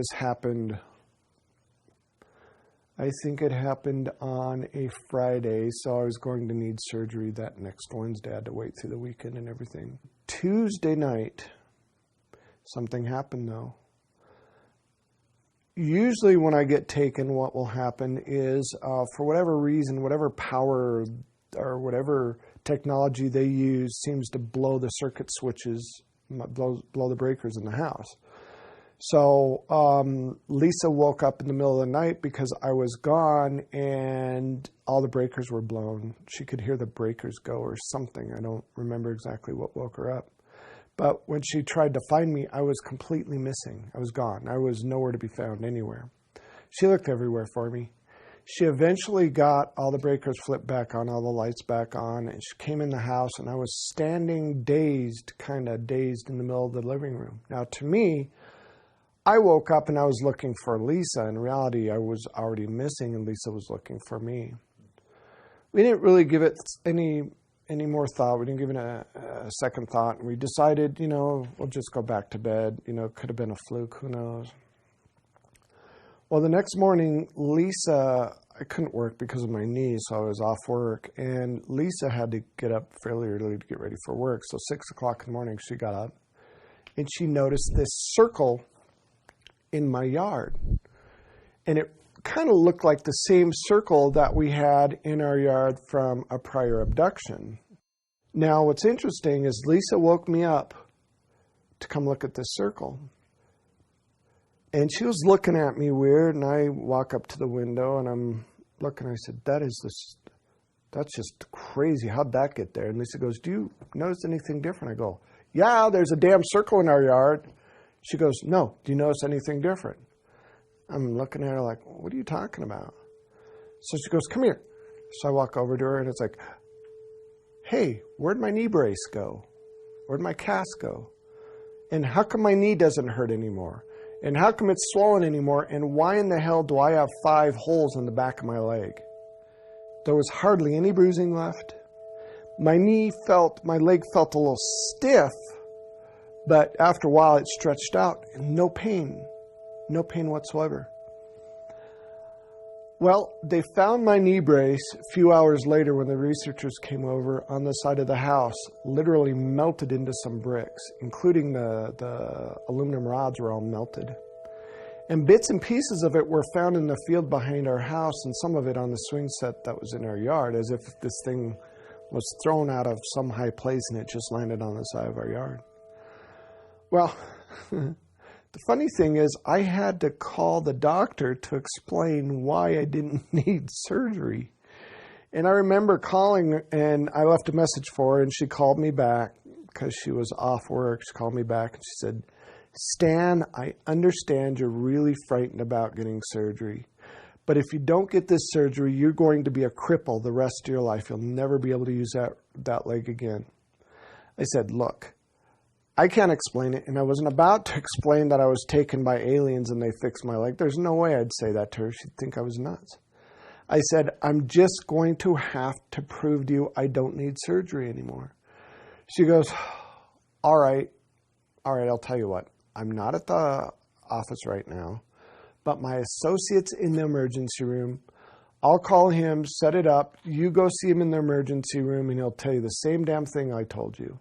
it happened on a Friday, so I was going to need surgery that next Wednesday. I had to wait through the weekend and everything. Tuesday night, something happened though. Usually when I get taken, what will happen is, for whatever reason, whatever power or whatever technology they use seems to blow the circuit switches, blow the breakers in the house. So Lisa woke up in the middle of the night because I was gone and all the breakers were blown. She could hear the breakers go or something. I don't remember exactly what woke her up. But when she tried to find me, I was completely missing. I was gone. I was nowhere to be found anywhere. She looked everywhere for me. She eventually got all the breakers flipped back on, all the lights back on, and she came in the house, and I was standing kind of dazed in the middle of the living room. Now, to me, I woke up and I was looking for Lisa. In reality, I was already missing, and Lisa was looking for me. We didn't really give it any more thought. We didn't give it a second thought. And we decided, we'll just go back to bed. It could have been a fluke. Who knows? Well, the next morning, Lisa, I couldn't work because of my knee, so I was off work. And Lisa had to get up fairly early to get ready for work. So 6 o'clock in the morning, she got up. And she noticed this circle in my yard. And it kind of looked like the same circle that we had in our yard from a prior abduction. Now, what's interesting is Lisa woke me up to come look at this circle. And she was looking at me weird, and I walk up to the window, and I'm looking. I said, that's just crazy. How'd that get there? And Lisa goes, do you notice anything different? I go, yeah, there's a damn circle in our yard. She goes, no, do you notice anything different? I'm looking at her like, what are you talking about? So she goes, come here. So I walk over to her, and it's like, hey, where'd my knee brace go? Where'd my cast go? And how come my knee doesn't hurt anymore? And how come it's swollen anymore? And why in the hell do I have 5 holes in the back of my leg? There was hardly any bruising left. My leg felt a little stiff, but after a while it stretched out and no pain whatsoever. Well, they found my knee brace a few hours later when the researchers came over on the side of the house, literally melted into some bricks, including the aluminum rods were all melted. And bits and pieces of it were found in the field behind our house, and some of it on the swing set that was in our yard, as if this thing was thrown out of some high place and it just landed on the side of our yard. Well, the funny thing is I had to call the doctor to explain why I didn't need surgery. And I remember calling, and I left a message for her, and she called me back because she was off work. She called me back and she said, "Stan, I understand you're really frightened about getting surgery. But if you don't get this surgery, you're going to be a cripple the rest of your life. You'll never be able to use that leg again." I said, "Look, I can't explain it." And I wasn't about to explain that I was taken by aliens and they fixed my leg. There's no way I'd say that to her. She'd think I was nuts. I said, "I'm just going to have to prove to you I don't need surgery anymore." She goes, all right, I'll tell you what. I'm not at the office right now, but my associate's in the emergency room. I'll call him, set it up. You go see him in the emergency room and he'll tell you the same damn thing I told you.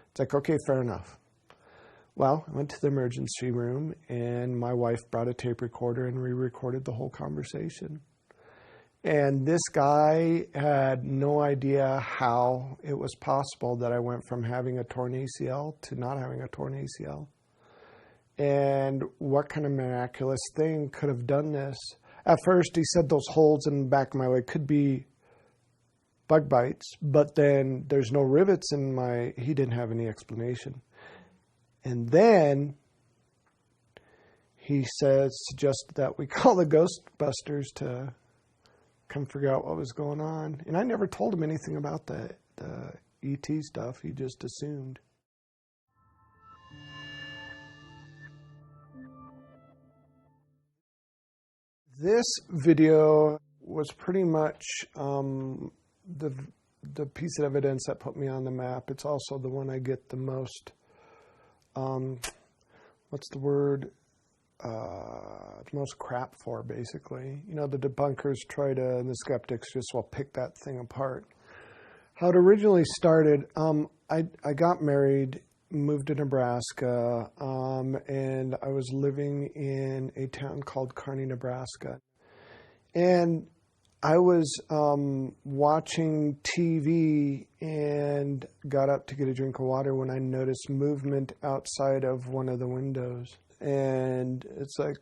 It's like, okay, fair enough. Well, I went to the emergency room and my wife brought a tape recorder and we recorded the whole conversation. And this guy had no idea how it was possible that I went from having a torn ACL to not having a torn ACL. And what kind of miraculous thing could have done this? At first, he said those holes in the back of my leg could be bug bites, but then there's no rivets in my... He didn't have any explanation. And then he suggested that we call the Ghostbusters to come figure out what was going on. And I never told him anything about the ET stuff. He just assumed. This video was pretty much the piece of evidence that put me on the map. It's also the one I get the most, what's the word, most crap for, basically. You know, the debunkers try to, and the skeptics just, well, pick that thing apart. How it originally started, I got married, moved to Nebraska, and I was living in a town called Kearney, Nebraska. And I was watching TV and got up to get a drink of water when I noticed movement outside of one of the windows. And it's like,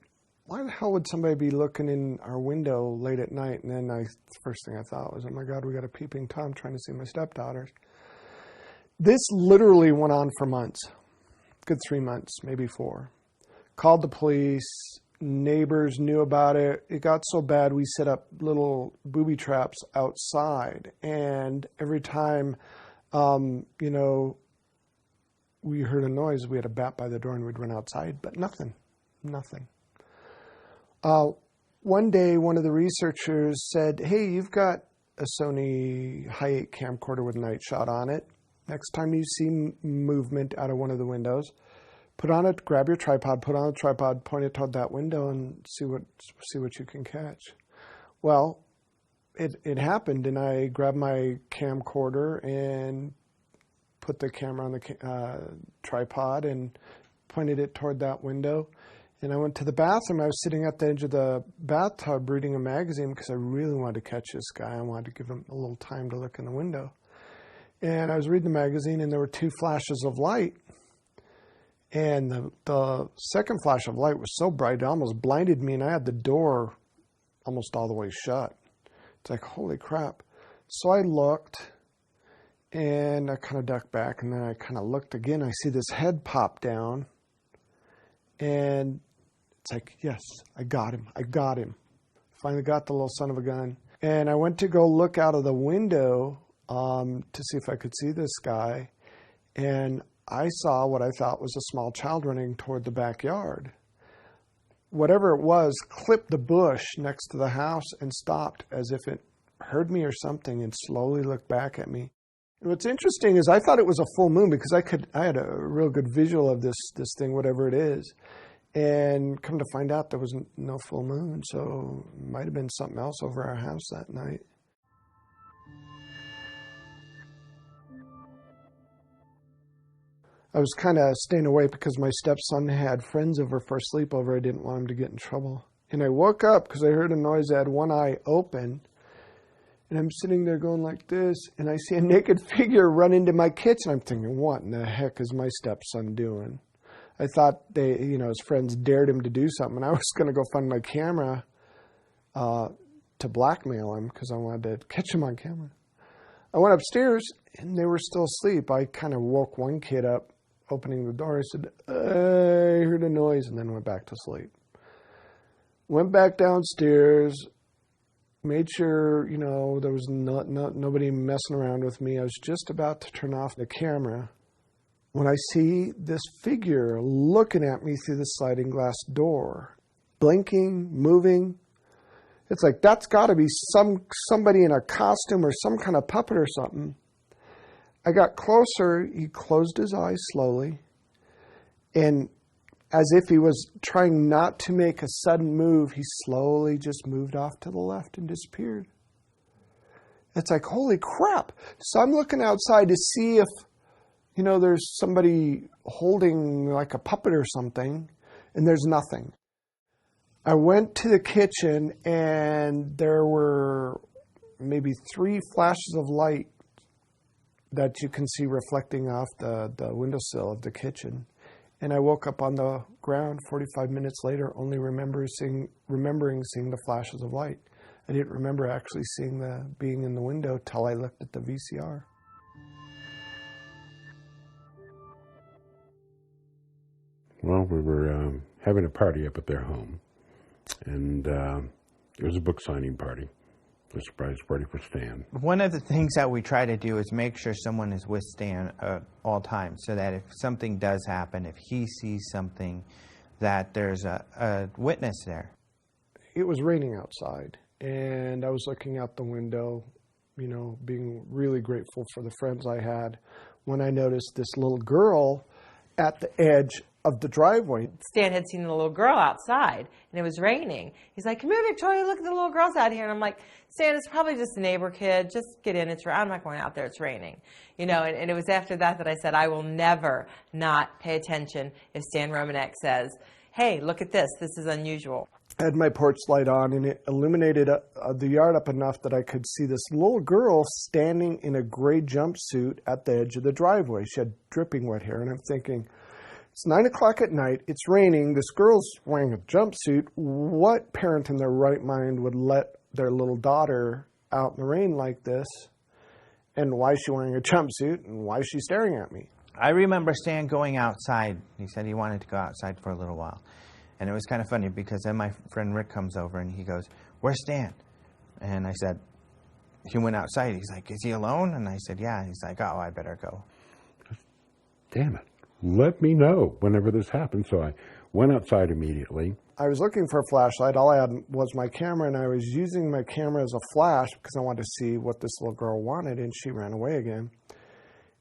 why the hell would somebody be looking in our window late at night? And then the first thing I thought was, oh my God, we got a peeping Tom trying to see my stepdaughters. This literally went on for months, good 3 months, maybe 4. Called the police, neighbors knew about it. It got so bad we set up little booby traps outside. And every time, you know, we heard a noise, we had a bat by the door and we'd run outside, but nothing. One day, one of the researchers said, hey, you've got a Sony Hi8 camcorder with night shot on it. Next time you see movement out of one of the windows, grab your tripod, put on a tripod, point it toward that window, and see what you can catch. Well, it happened, and I grabbed my camcorder and put the camera on the tripod and pointed it toward that window. And I went to the bathroom. I was sitting at the edge of the bathtub reading a magazine because I really wanted to catch this guy. I wanted to give him a little time to look in the window. And I was reading the magazine, and there were 2 flashes of light. And the second flash of light was so bright, it almost blinded me, and I had the door almost all the way shut. It's like, holy crap. So I looked, and I kind of ducked back, and then I kind of looked again. I see this head pop down, and it's like, yes, I got him. Finally got the little son of a gun. And I went to go look out of the window to see if I could see this guy. And I saw what I thought was a small child running toward the backyard. Whatever it was clipped the bush next to the house and stopped as if it heard me or something and slowly looked back at me. And what's interesting is I thought it was a full moon because I had a real good visual of this thing, whatever it is. And come to find out there was no full moon, so it might have been something else over our house that night. I was kind of staying away because my stepson had friends over for a sleepover. I didn't want him to get in trouble. And I woke up because I heard a noise. I had one eye open. And I'm sitting there going like this. And I see a naked figure run into my kitchen. I'm thinking, what in the heck is my stepson doing? I thought his friends dared him to do something. And I was going to go find my camera to blackmail him because I wanted to catch him on camera. I went upstairs and they were still asleep. I kind of woke one kid up, opening the door. I said, I heard a noise, and then went back to sleep. Went back downstairs, made sure, there was nobody messing around with me. I was just about to turn off the camera when I see this figure looking at me through the sliding glass door, blinking, moving. It's like, that's got to be somebody in a costume or some kind of puppet or something. I got closer. He closed his eyes slowly, and as if he was trying not to make a sudden move, he slowly just moved off to the left and disappeared. It's like, holy crap. So I'm looking outside to see if, there's somebody holding like a puppet or something, and there's nothing. I went to the kitchen, and there were maybe 3 flashes of light that you can see reflecting off the windowsill of the kitchen. And I woke up on the ground 45 minutes later, only remembering seeing the flashes of light. I didn't remember actually seeing being in the window till I looked at the VCR. Well, we were having a party up at their home, and it was a book signing party. A surprise party for Stan. One of the things that we try to do is make sure someone is with Stan at all times, so that if something does happen, if he sees something, that there's a witness there. It was raining outside, and I was looking out the window, being really grateful for the friends I had, when I noticed this little girl at the edge of the driveway. Stan had seen the little girl outside, and it was raining. He's like, come here, Victoria, look at the little girls out here. And I'm like, Stan, it's probably just a neighbor kid. Just get in. I'm not going out there. It's raining. And it was after that I said, I will never not pay attention if Stan Romanek says, hey, look at this. This is unusual. I had my porch light on, and it illuminated the yard up enough that I could see this little girl standing in a gray jumpsuit at the edge of the driveway. She had dripping wet hair, and I'm thinking, it's 9 o'clock at night, it's raining, this girl's wearing a jumpsuit. What parent in their right mind would let their little daughter out in the rain like this? And why is she wearing a jumpsuit? And why is she staring at me? I remember Stan going outside. He said he wanted to go outside for a little while. And it was kind of funny because then my friend Rick comes over and he goes, where's Stan? And I said, he went outside. He's like, is he alone? And I said, yeah. He's like, oh, I better go. Damn it. Let me know whenever this happens. So I went outside immediately. I was looking for a flashlight. All I had was my camera, and I was using my camera as a flash because I wanted to see what this little girl wanted, and she ran away again.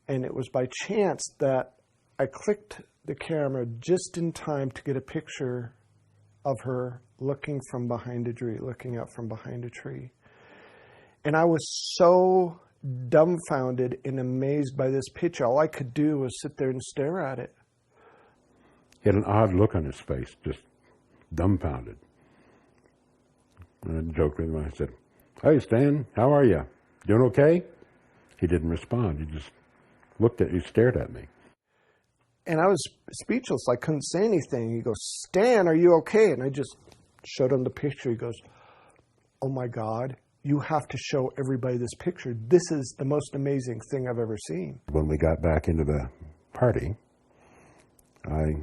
And it was by chance that I clicked the camera just in time to get a picture of her looking from behind a tree, looking up from behind a tree. And I was so dumbfounded and amazed by this picture. All I could do was sit there and stare at it. He had an odd look on his face, just dumbfounded. And I joked with him. I said, hey, Stan, how are you? Doing okay? He didn't respond. He just he stared at me. And I was speechless. I couldn't say anything. He goes, Stan, are you okay? And I just showed him the picture. He goes, oh my God, you have to show everybody this picture. This is the most amazing thing I've ever seen. When we got back into the party, I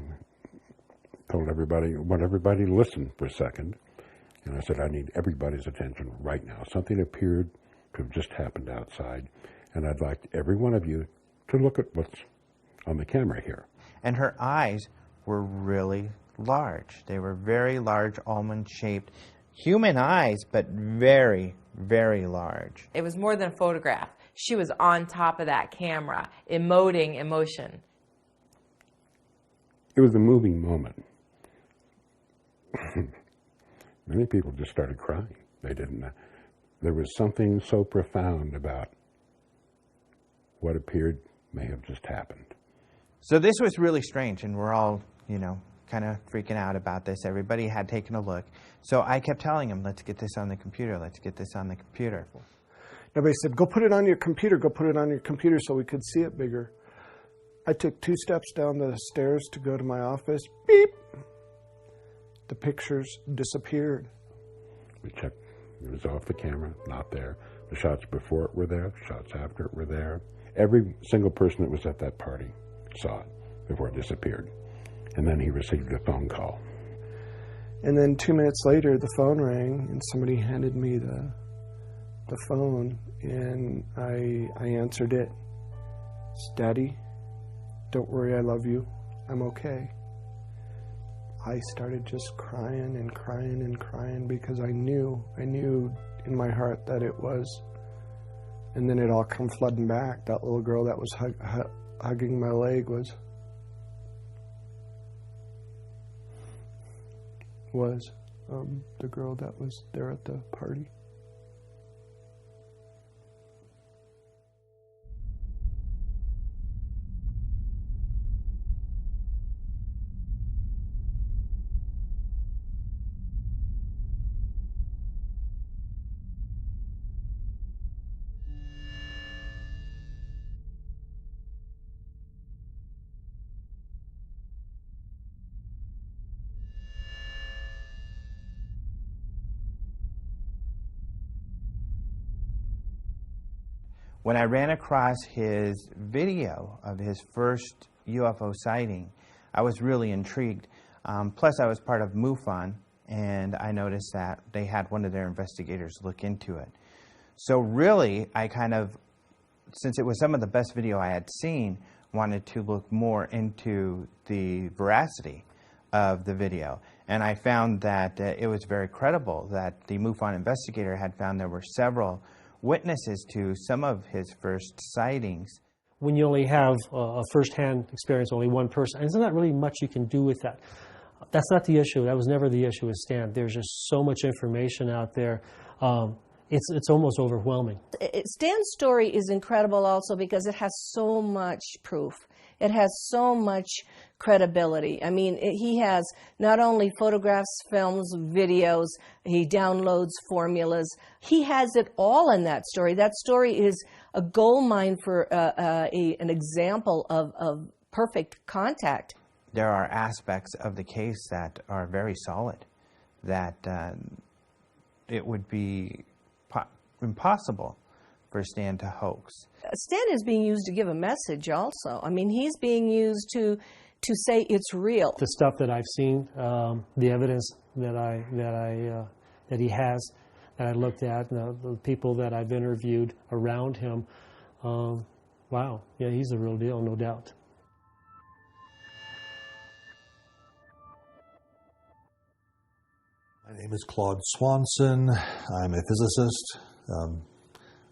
told everybody, to listen for a second. And I said, I need everybody's attention right now. Something appeared to have just happened outside. And I'd like every one of you to look at what's on the camera here. And her eyes were really large. They were very large, almond-shaped, human eyes, but very, very large. It was more than a photograph. She was on top of that camera, emoting emotion. It was a moving moment. Many people just started crying. They didn't. There was something so profound about what appeared may have just happened. So this was really strange, and we're all, you know, kind of freaking out about this. Everybody had taken a look. So I kept telling him, let's get this on the computer, let's get this on the computer. Everybody said, go put it on your computer, go put it on your computer so we could see it bigger. I took 2 steps down the stairs to go to my office. Beep! The pictures disappeared. We checked. It was off the camera, not there. The shots before it were there, shots after it were there. Every single person that was at that party saw it before it disappeared. And then he received a phone call. And then 2 minutes later, the phone rang, and somebody handed me the phone, and I answered it. It's, Daddy, don't worry, I love you. I'm okay. I started just crying and crying and crying because I knew in my heart that it was. And then it all come flooding back. That little girl that was hugging my leg was the girl that was there at the party. When I ran across his video of his first UFO sighting, I was really intrigued. Plus, I was part of MUFON, and I noticed that they had one of their investigators look into it. So really, I kind of, since it was some of the best video I had seen, wanted to look more into the veracity of the video. And I found that it was very credible that the MUFON investigator had found there were several witnesses to some of his first sightings. When you only have a first-hand experience, only one person, and there's not really much you can do with that. That's not the issue. That was never the issue with Stan. There's just so much information out there. It's almost overwhelming. Stan's story is incredible also because it has so much proof. It has so much credibility. I mean, he has not only photographs, films, videos, he downloads formulas. He has it all in that story. That story is a gold mine for an example of perfect contact. There are aspects of the case that are very solid, that it would be impossible for Stan to hoax. Stan is being used to give a message also. I mean, he's being used to say it's real. The stuff that I've seen, the evidence that he has, that I looked at, and the people that I've interviewed around him, wow, yeah, he's the real deal, no doubt. My name is Claude Swanson. I'm a physicist.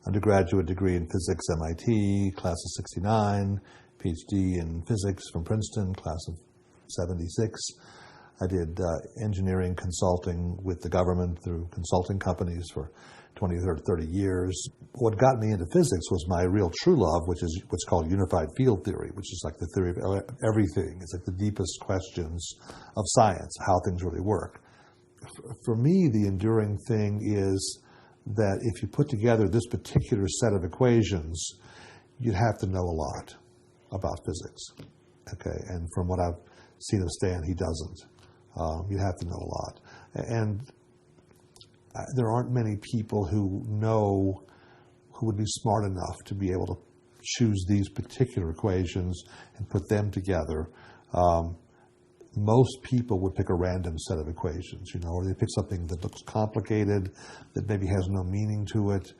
Undergraduate degree in physics, MIT, class of 69, PhD in physics from Princeton, class of 76. I did engineering consulting with the government through consulting companies for 20 or 30 years. What got me into physics was my real true love, which is what's called unified field theory, which is like the theory of everything. It's like the deepest questions of science, how things really work. For me, the enduring thing is that if you put together this particular set of equations, you'd have to know a lot about physics. Okay, and from what I've seen of Stan, he doesn't. You have to know a lot. And there aren't many people who would be smart enough to be able to choose these particular equations and put them together. Most people would pick a random set of equations, or they pick something that looks complicated, that maybe has no meaning to it.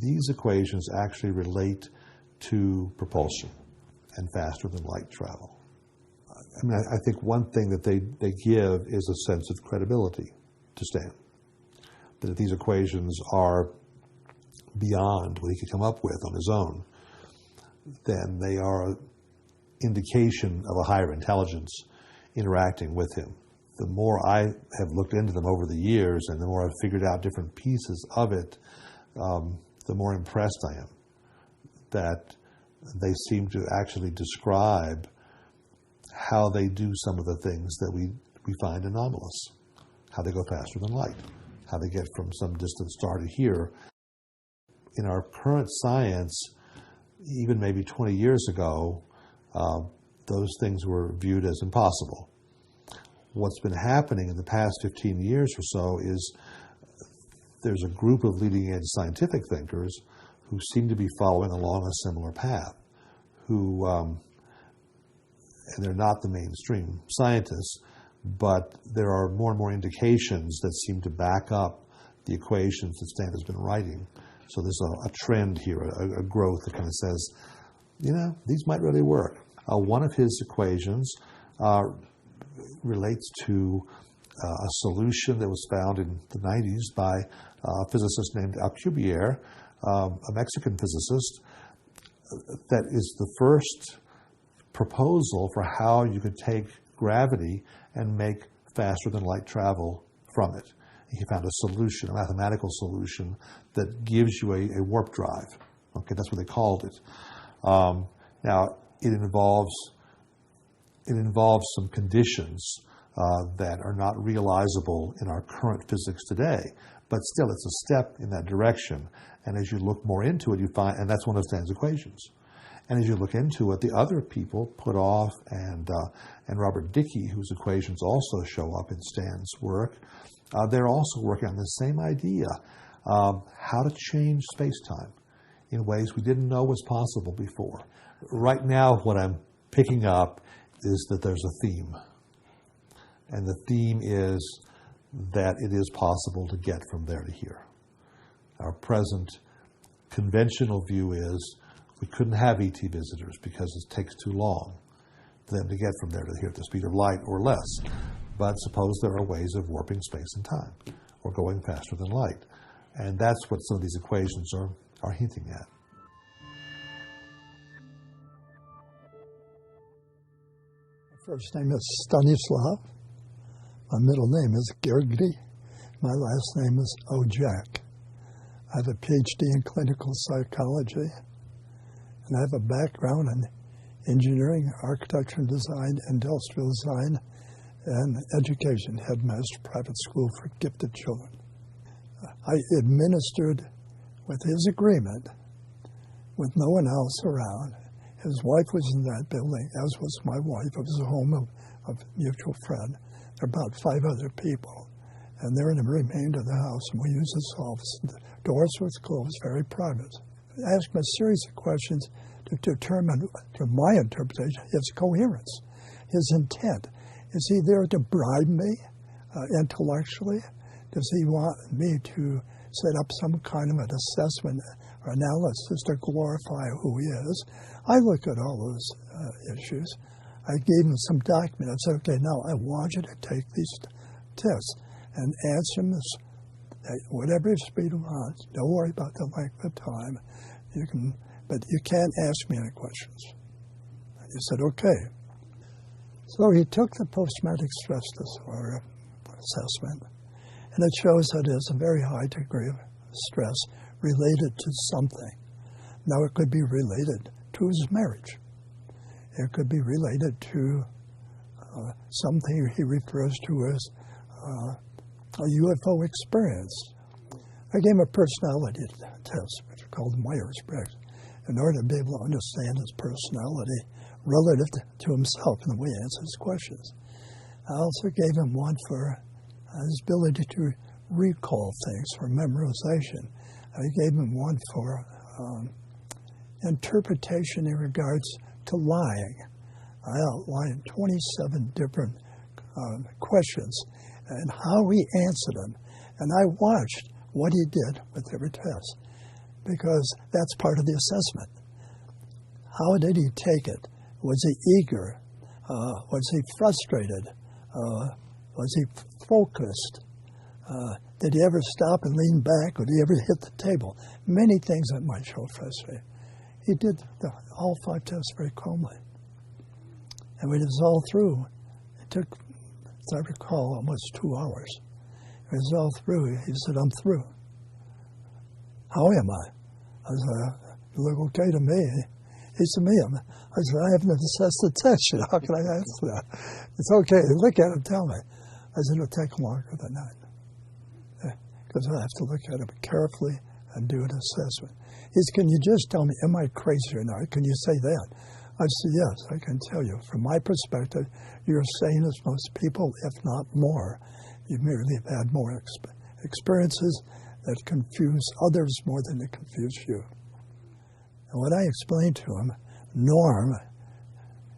These equations actually relate to propulsion and faster than light travel. I mean, I think one thing that they give is a sense of credibility to Stan. that if these equations are beyond what he could come up with on his own, then they are an indication of a higher intelligence interacting with him. The more I have looked into them over the years and the more I've figured out different pieces of it, the more impressed I am that they seem to actually describe how they do some of the things that we find anomalous, how they go faster than light, how they get from some distant star to here. In our current science, even maybe 20 years ago, those things were viewed as impossible. What's been happening in the past 15 years or so is there's a group of leading-edge scientific thinkers who seem to be following along a similar path, who, and they're not the mainstream scientists, but there are more and more indications that seem to back up the equations that Stan has been writing. So there's a trend here, a growth that kind of says, these might really work. One of his equations relates to a solution that was found in the 90s by a physicist named Alcubierre, a Mexican physicist, that is the first proposal for how you could take gravity and make faster than light travel from it. He found a solution, a mathematical solution that gives you a warp drive. Okay, that's what they called it. Now, it involves some conditions that are not realizable in our current physics today, but still it's a step in that direction. And as you look more into it, you find, and that's one of Stan's equations. And as you look into it, the other people, Puthoff and Robert Dicke, whose equations also show up in Stan's work, they're also working on the same idea, how to change space-time in ways we didn't know was possible before. Right now, what I'm picking up is that there's a theme. And the theme is that it is possible to get from there to here. Our present conventional view is we couldn't have ET visitors because it takes too long for them to get from there to here at the speed of light or less. But suppose there are ways of warping space and time or going faster than light. And that's what some of these equations are hinting at. My first name is Stanislav. My middle name is Gergely. My last name is Ojak. I have a PhD in clinical psychology, and I have a background in engineering, architecture and design, industrial design, and education, headmaster, private school for gifted children. I administered, with his agreement, with no one else around. His wife was in that building, as was my wife. It was a home of a mutual friend. There were about 5 other people, and they're in the remainder of the house, and we used his office. The doors were closed, very private. I asked him a series of questions to determine, to my interpretation, his coherence, his intent. Is he there to bribe me intellectually? Does he want me to set up some kind of an assessment or analysis to glorify who he is? I look at all those issues. I gave him some document. I said, okay, now I want you to take these tests and answer them at whatever speed you want. Don't worry about the length of time. But you can't ask me any questions. And he said, okay. So he took the post-traumatic stress disorder assessment, and it shows that there's a very high degree of stress related to something. Now, it could be related to his marriage. It could be related to something he refers to as a UFO experience. I gave him a personality test, which is called Myers-Briggs, in order to be able to understand his personality relative to himself and the way he answers questions. I also gave him one for his ability to recall things, for memorization. I gave him one for interpretation in regards to lying. I outlined 27 different questions and how he answered them. And I watched what he did with every test, because that's part of the assessment. How did he take it? Was he eager? Was he frustrated? Was he focused? Did he ever stop and lean back? Or did he ever hit the table? Many things that might show frustration. He did all 5 tests very calmly. And when it was all through, it took, as I recall, almost 2 hours. It was all through. He said, I'm through. How am I? I said, you look okay to me. He said, I said, I haven't assessed the test yet. How can I answer that? It's okay. Look at it, tell me. I said, it'll take longer than that. Because I have to look at it carefully and do an assessment. He said, can you just tell me, am I crazy or not? Can you say that? I said, yes, I can tell you. From my perspective, you're sane as most people, if not more. You merely have had more experiences that confuse others more than they confuse you. And what I explained to him, norm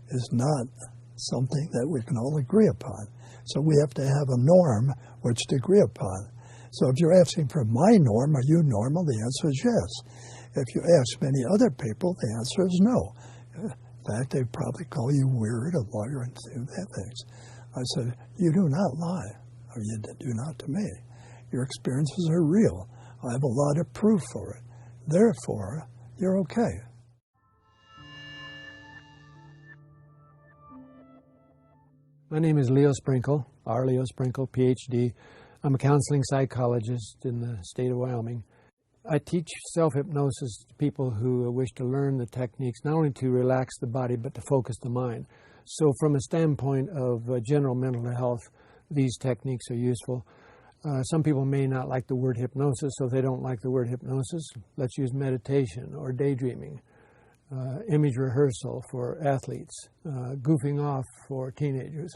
is not something that we can all agree upon. So we have to have a norm which to agree upon. So if you're asking for my norm, are you normal? The answer is yes. If you ask many other people, the answer is no. In fact, they probably call you weird, a liar, and do that things. I said, you do not lie, or you do not to me. Your experiences are real. I have a lot of proof for it. Therefore, you're okay. My name is Leo Sprinkle, R. Leo Sprinkle, Ph.D. I'm a counseling psychologist in the state of Wyoming. I teach self-hypnosis to people who wish to learn the techniques, not only to relax the body, but to focus the mind. So from a standpoint of general mental health, these techniques are useful. Some people may not like the word hypnosis, so if they don't like the word hypnosis, let's use meditation or daydreaming, image rehearsal for athletes, goofing off for teenagers.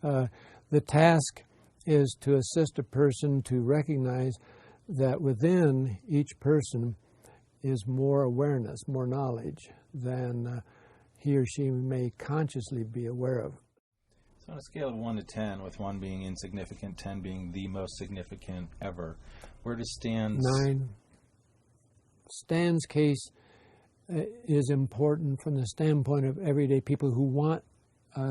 The task is to assist a person to recognize that within each person is more awareness, more knowledge than he or she may consciously be aware of. So on a scale of 1 to 10, with 1 being insignificant, 10 being the most significant ever, where does Stan's... 9. Stan's case is important from the standpoint of everyday people who want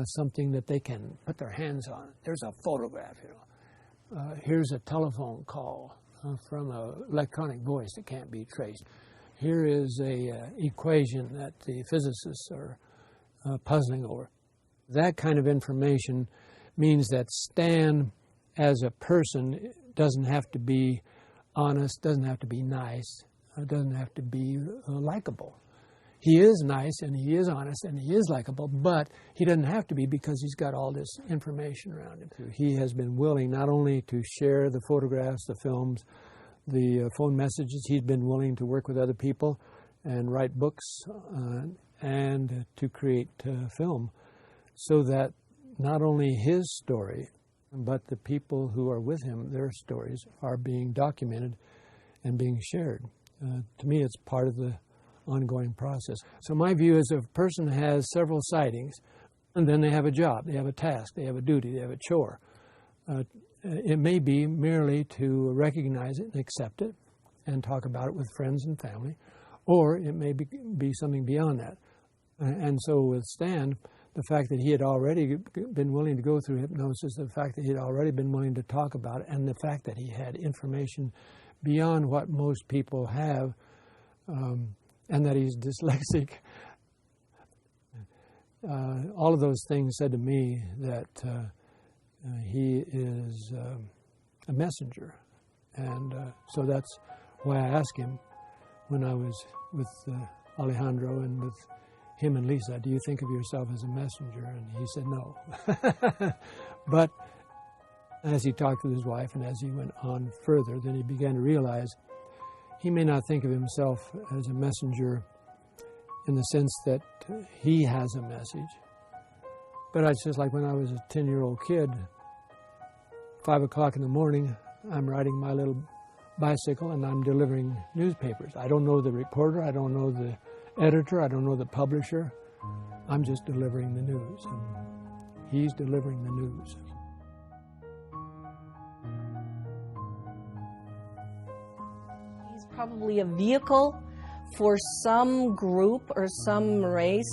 something that they can put their hands on. There's a photograph, you know. Here's a telephone call from an electronic voice that can't be traced. Here is a equation that the physicists are puzzling over. That kind of information means that Stan, as a person, doesn't have to be honest, doesn't have to be nice, doesn't have to be likable. He is nice, and he is honest, and he is likable, but he doesn't have to be because he's got all this information around him. He has been willing not only to share the photographs, the films, the phone messages, he's been willing to work with other people and write books and to create film so that not only his story, but the people who are with him, their stories are being documented and being shared. To me, it's part of the ongoing process. So my view is if a person has several sightings, and then they have a job, they have a task, they have a duty, they have a chore, it may be merely to recognize it and accept it and talk about it with friends and family, or it may be something beyond that. And so with Stan, the fact that he had already been willing to go through hypnosis, the fact that he had already been willing to talk about it, and the fact that he had information beyond what most people have, and that he's dyslexic, all of those things said to me that he is a messenger. And so that's why I asked him when I was with Alejandro and with him and Lisa, do you think of yourself as a messenger? And he said no. But as he talked with his wife and as he went on further, then he began to realize he may not think of himself as a messenger in the sense that he has a message. But it's just like when I was a 10-year-old kid, 5 o'clock in the morning, I'm riding my little bicycle and I'm delivering newspapers. I don't know the reporter, I don't know the editor, I don't know the publisher. I'm just delivering the news. And he's delivering the news. He's probably a vehicle for some group or some race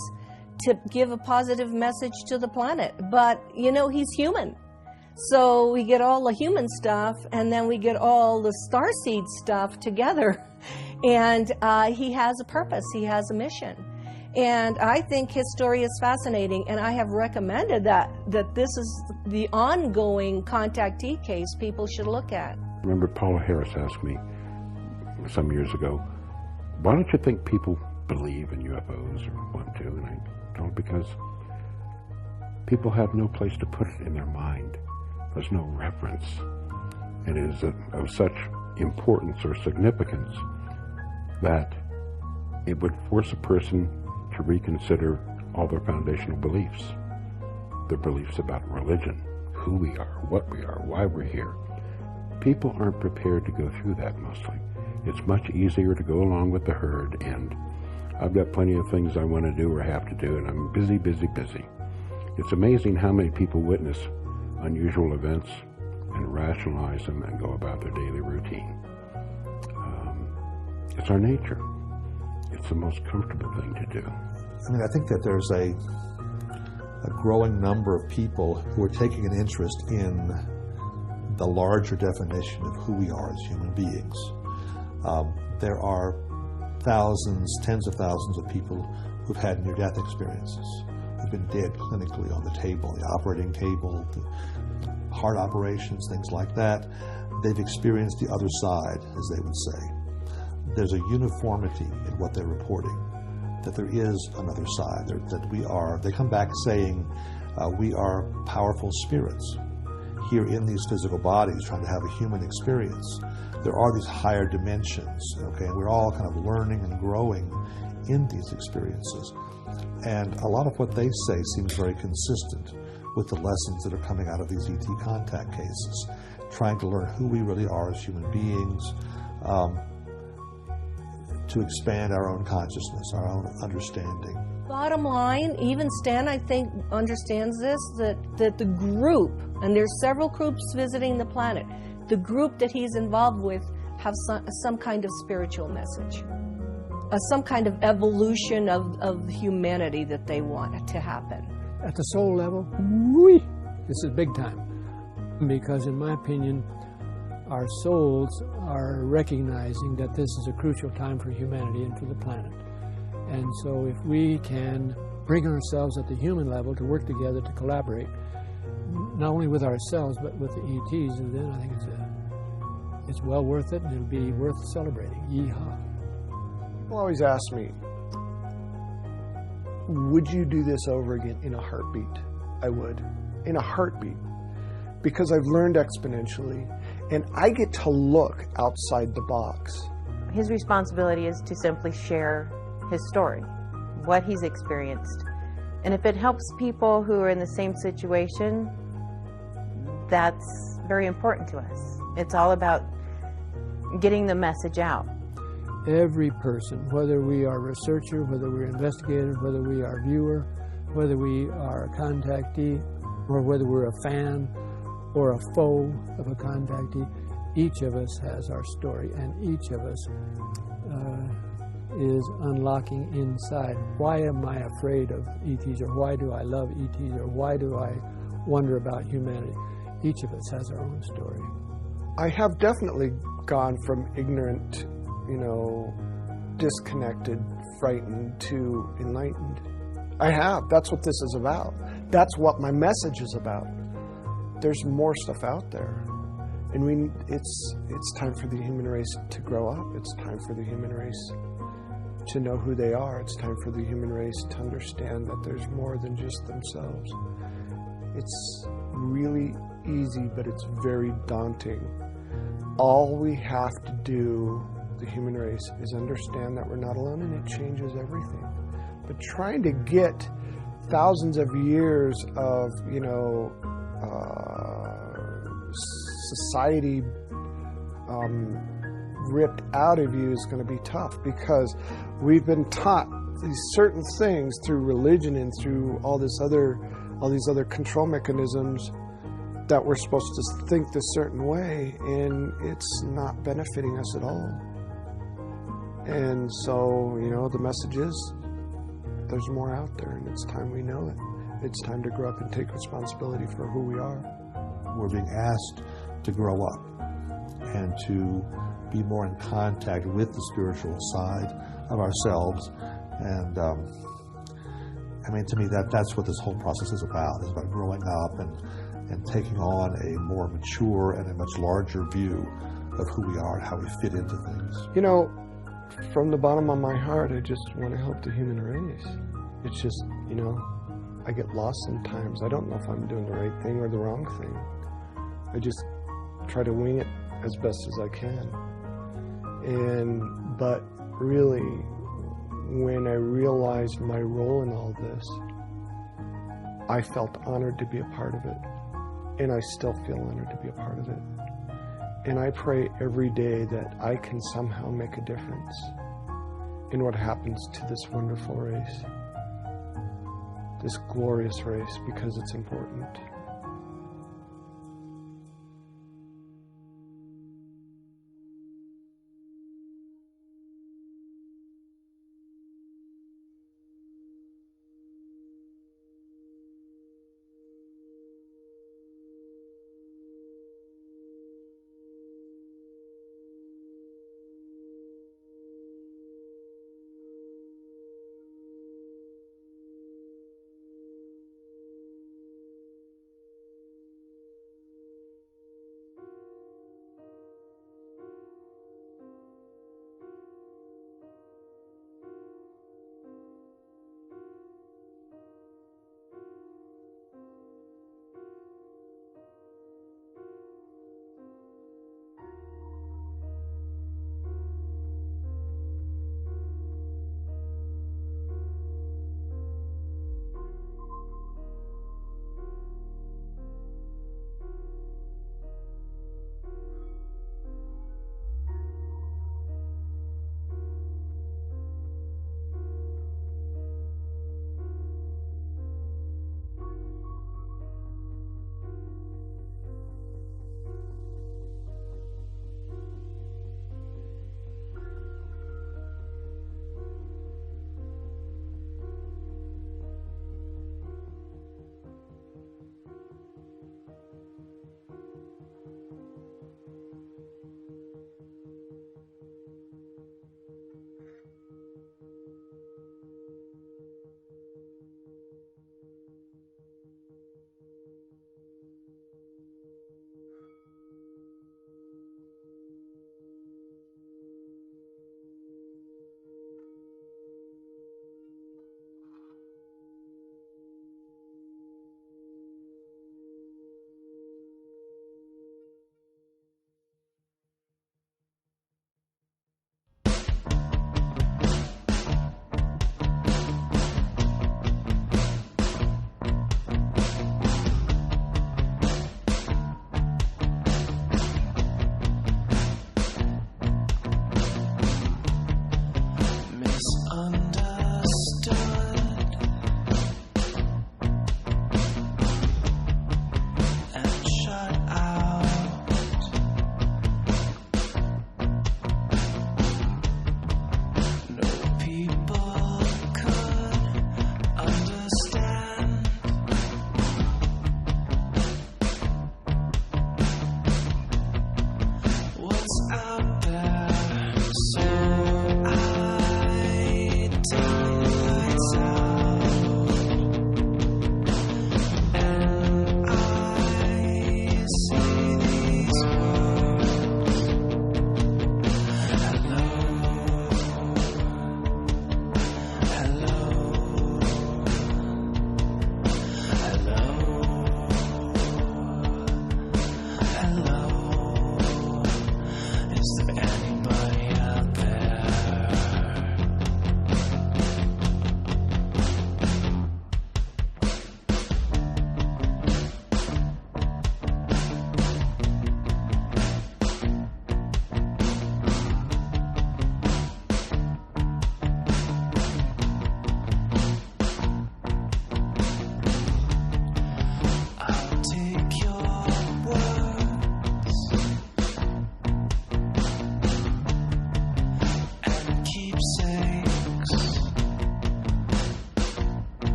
to give a positive message to the planet. But, you know, he's human. So we get all the human stuff, and then we get all the starseed stuff together. And he has a purpose. He has a mission. And I think his story is fascinating, and I have recommended that this is the ongoing contactee case people should look at. I remember Paula Harris asked me some years ago, why don't you think people believe in UFOs or want to? And I told her, because people have no place to put it in their mind. There's no reference. It is of such importance or significance that it would force a person to reconsider all their foundational beliefs. Their beliefs about religion, who we are, what we are, why we're here. People aren't prepared to go through that mostly. It's much easier to go along with the herd, and I've got plenty of things I want to do or have to do, and I'm busy, busy, busy. It's amazing how many people witness unusual events and rationalize them and go about their daily routine. It's our nature. It's the most comfortable thing to do. I mean, I think that there's a growing number of people who are taking an interest in the larger definition of who we are as human beings. There are thousands, tens of thousands of people who've had near-death experiences, who've been dead clinically on the table, the operating table, the heart operations, things like that. They've experienced the other side, as they would say. There's a uniformity in what they're reporting, that there is another side, they come back saying, we are powerful spirits here in these physical bodies trying to have a human experience. There are these higher dimensions, okay, and we're all kind of learning and growing in these experiences. And a lot of what they say seems very consistent with the lessons that are coming out of these ET contact cases, trying to learn who we really are as human beings, to expand our own consciousness, our own understanding. Bottom line, even Stan, I think, understands this, that the group, and there's several groups visiting the planet, the group that he's involved with have some kind of spiritual message, some kind of evolution of humanity that they want to happen. At the soul level, this is big time. Because in my opinion, our souls are recognizing that this is a crucial time for humanity and for the planet. And so if we can bring ourselves at the human level to work together, to collaborate, not only with ourselves, but with the ETs, and then I think it's well worth it, and it'll be worth celebrating. Yeehaw. People always ask me, would you do this over again in a heartbeat? I would, in a heartbeat, because I've learned exponentially, and I get to look outside the box. His responsibility is to simply share his story, what he's experienced. And if it helps people who are in the same situation, that's very important to us. It's all about getting the message out. Every person, whether we are a researcher, whether we're investigator, whether we are a viewer, whether we are a contactee, or whether we're a fan or a foe of a contactee, each of us has our story, and each of us is unlocking inside. Why am I afraid of ETs, or why do I love ETs, or why do I wonder about humanity? Each of us has our own story. I have definitely gone from ignorant, disconnected, frightened, to enlightened. I have. That's what this is about. That's what my message is about. There's more stuff out there. And it's time for the human race to grow up. It's time for the human race to know who they are. It's time for the human race to understand that there's more than just themselves. It's really easy, but it's very daunting. All we have to do, the human race, is understand that we're not alone, and it changes everything. But trying to get thousands of years of, society ripped out of you is going to be tough, because we've been taught these certain things through religion and through all these other control mechanisms that we're supposed to think this certain way, and it's not benefiting us at all. And so, the message is there's more out there, and it's time we know it. It's time to grow up and take responsibility for who we are. we're being asked to grow up and to be more in contact with the spiritual side of ourselves. And I mean, to me, that's what this whole process is about growing up and taking on a more mature and a much larger view of who we are and how we fit into things. You know, from the bottom of my heart, I just want to help the human race. It's just, you know, I get lost sometimes. I don't know if I'm doing the right thing or the wrong thing. I just try to wing it as best as I can. But really, when I realized my role in all this, I felt honored to be a part of it. And I still feel honored to be a part of it. And I pray every day that I can somehow make a difference in what happens to this wonderful race, this glorious race, because it's important. It's the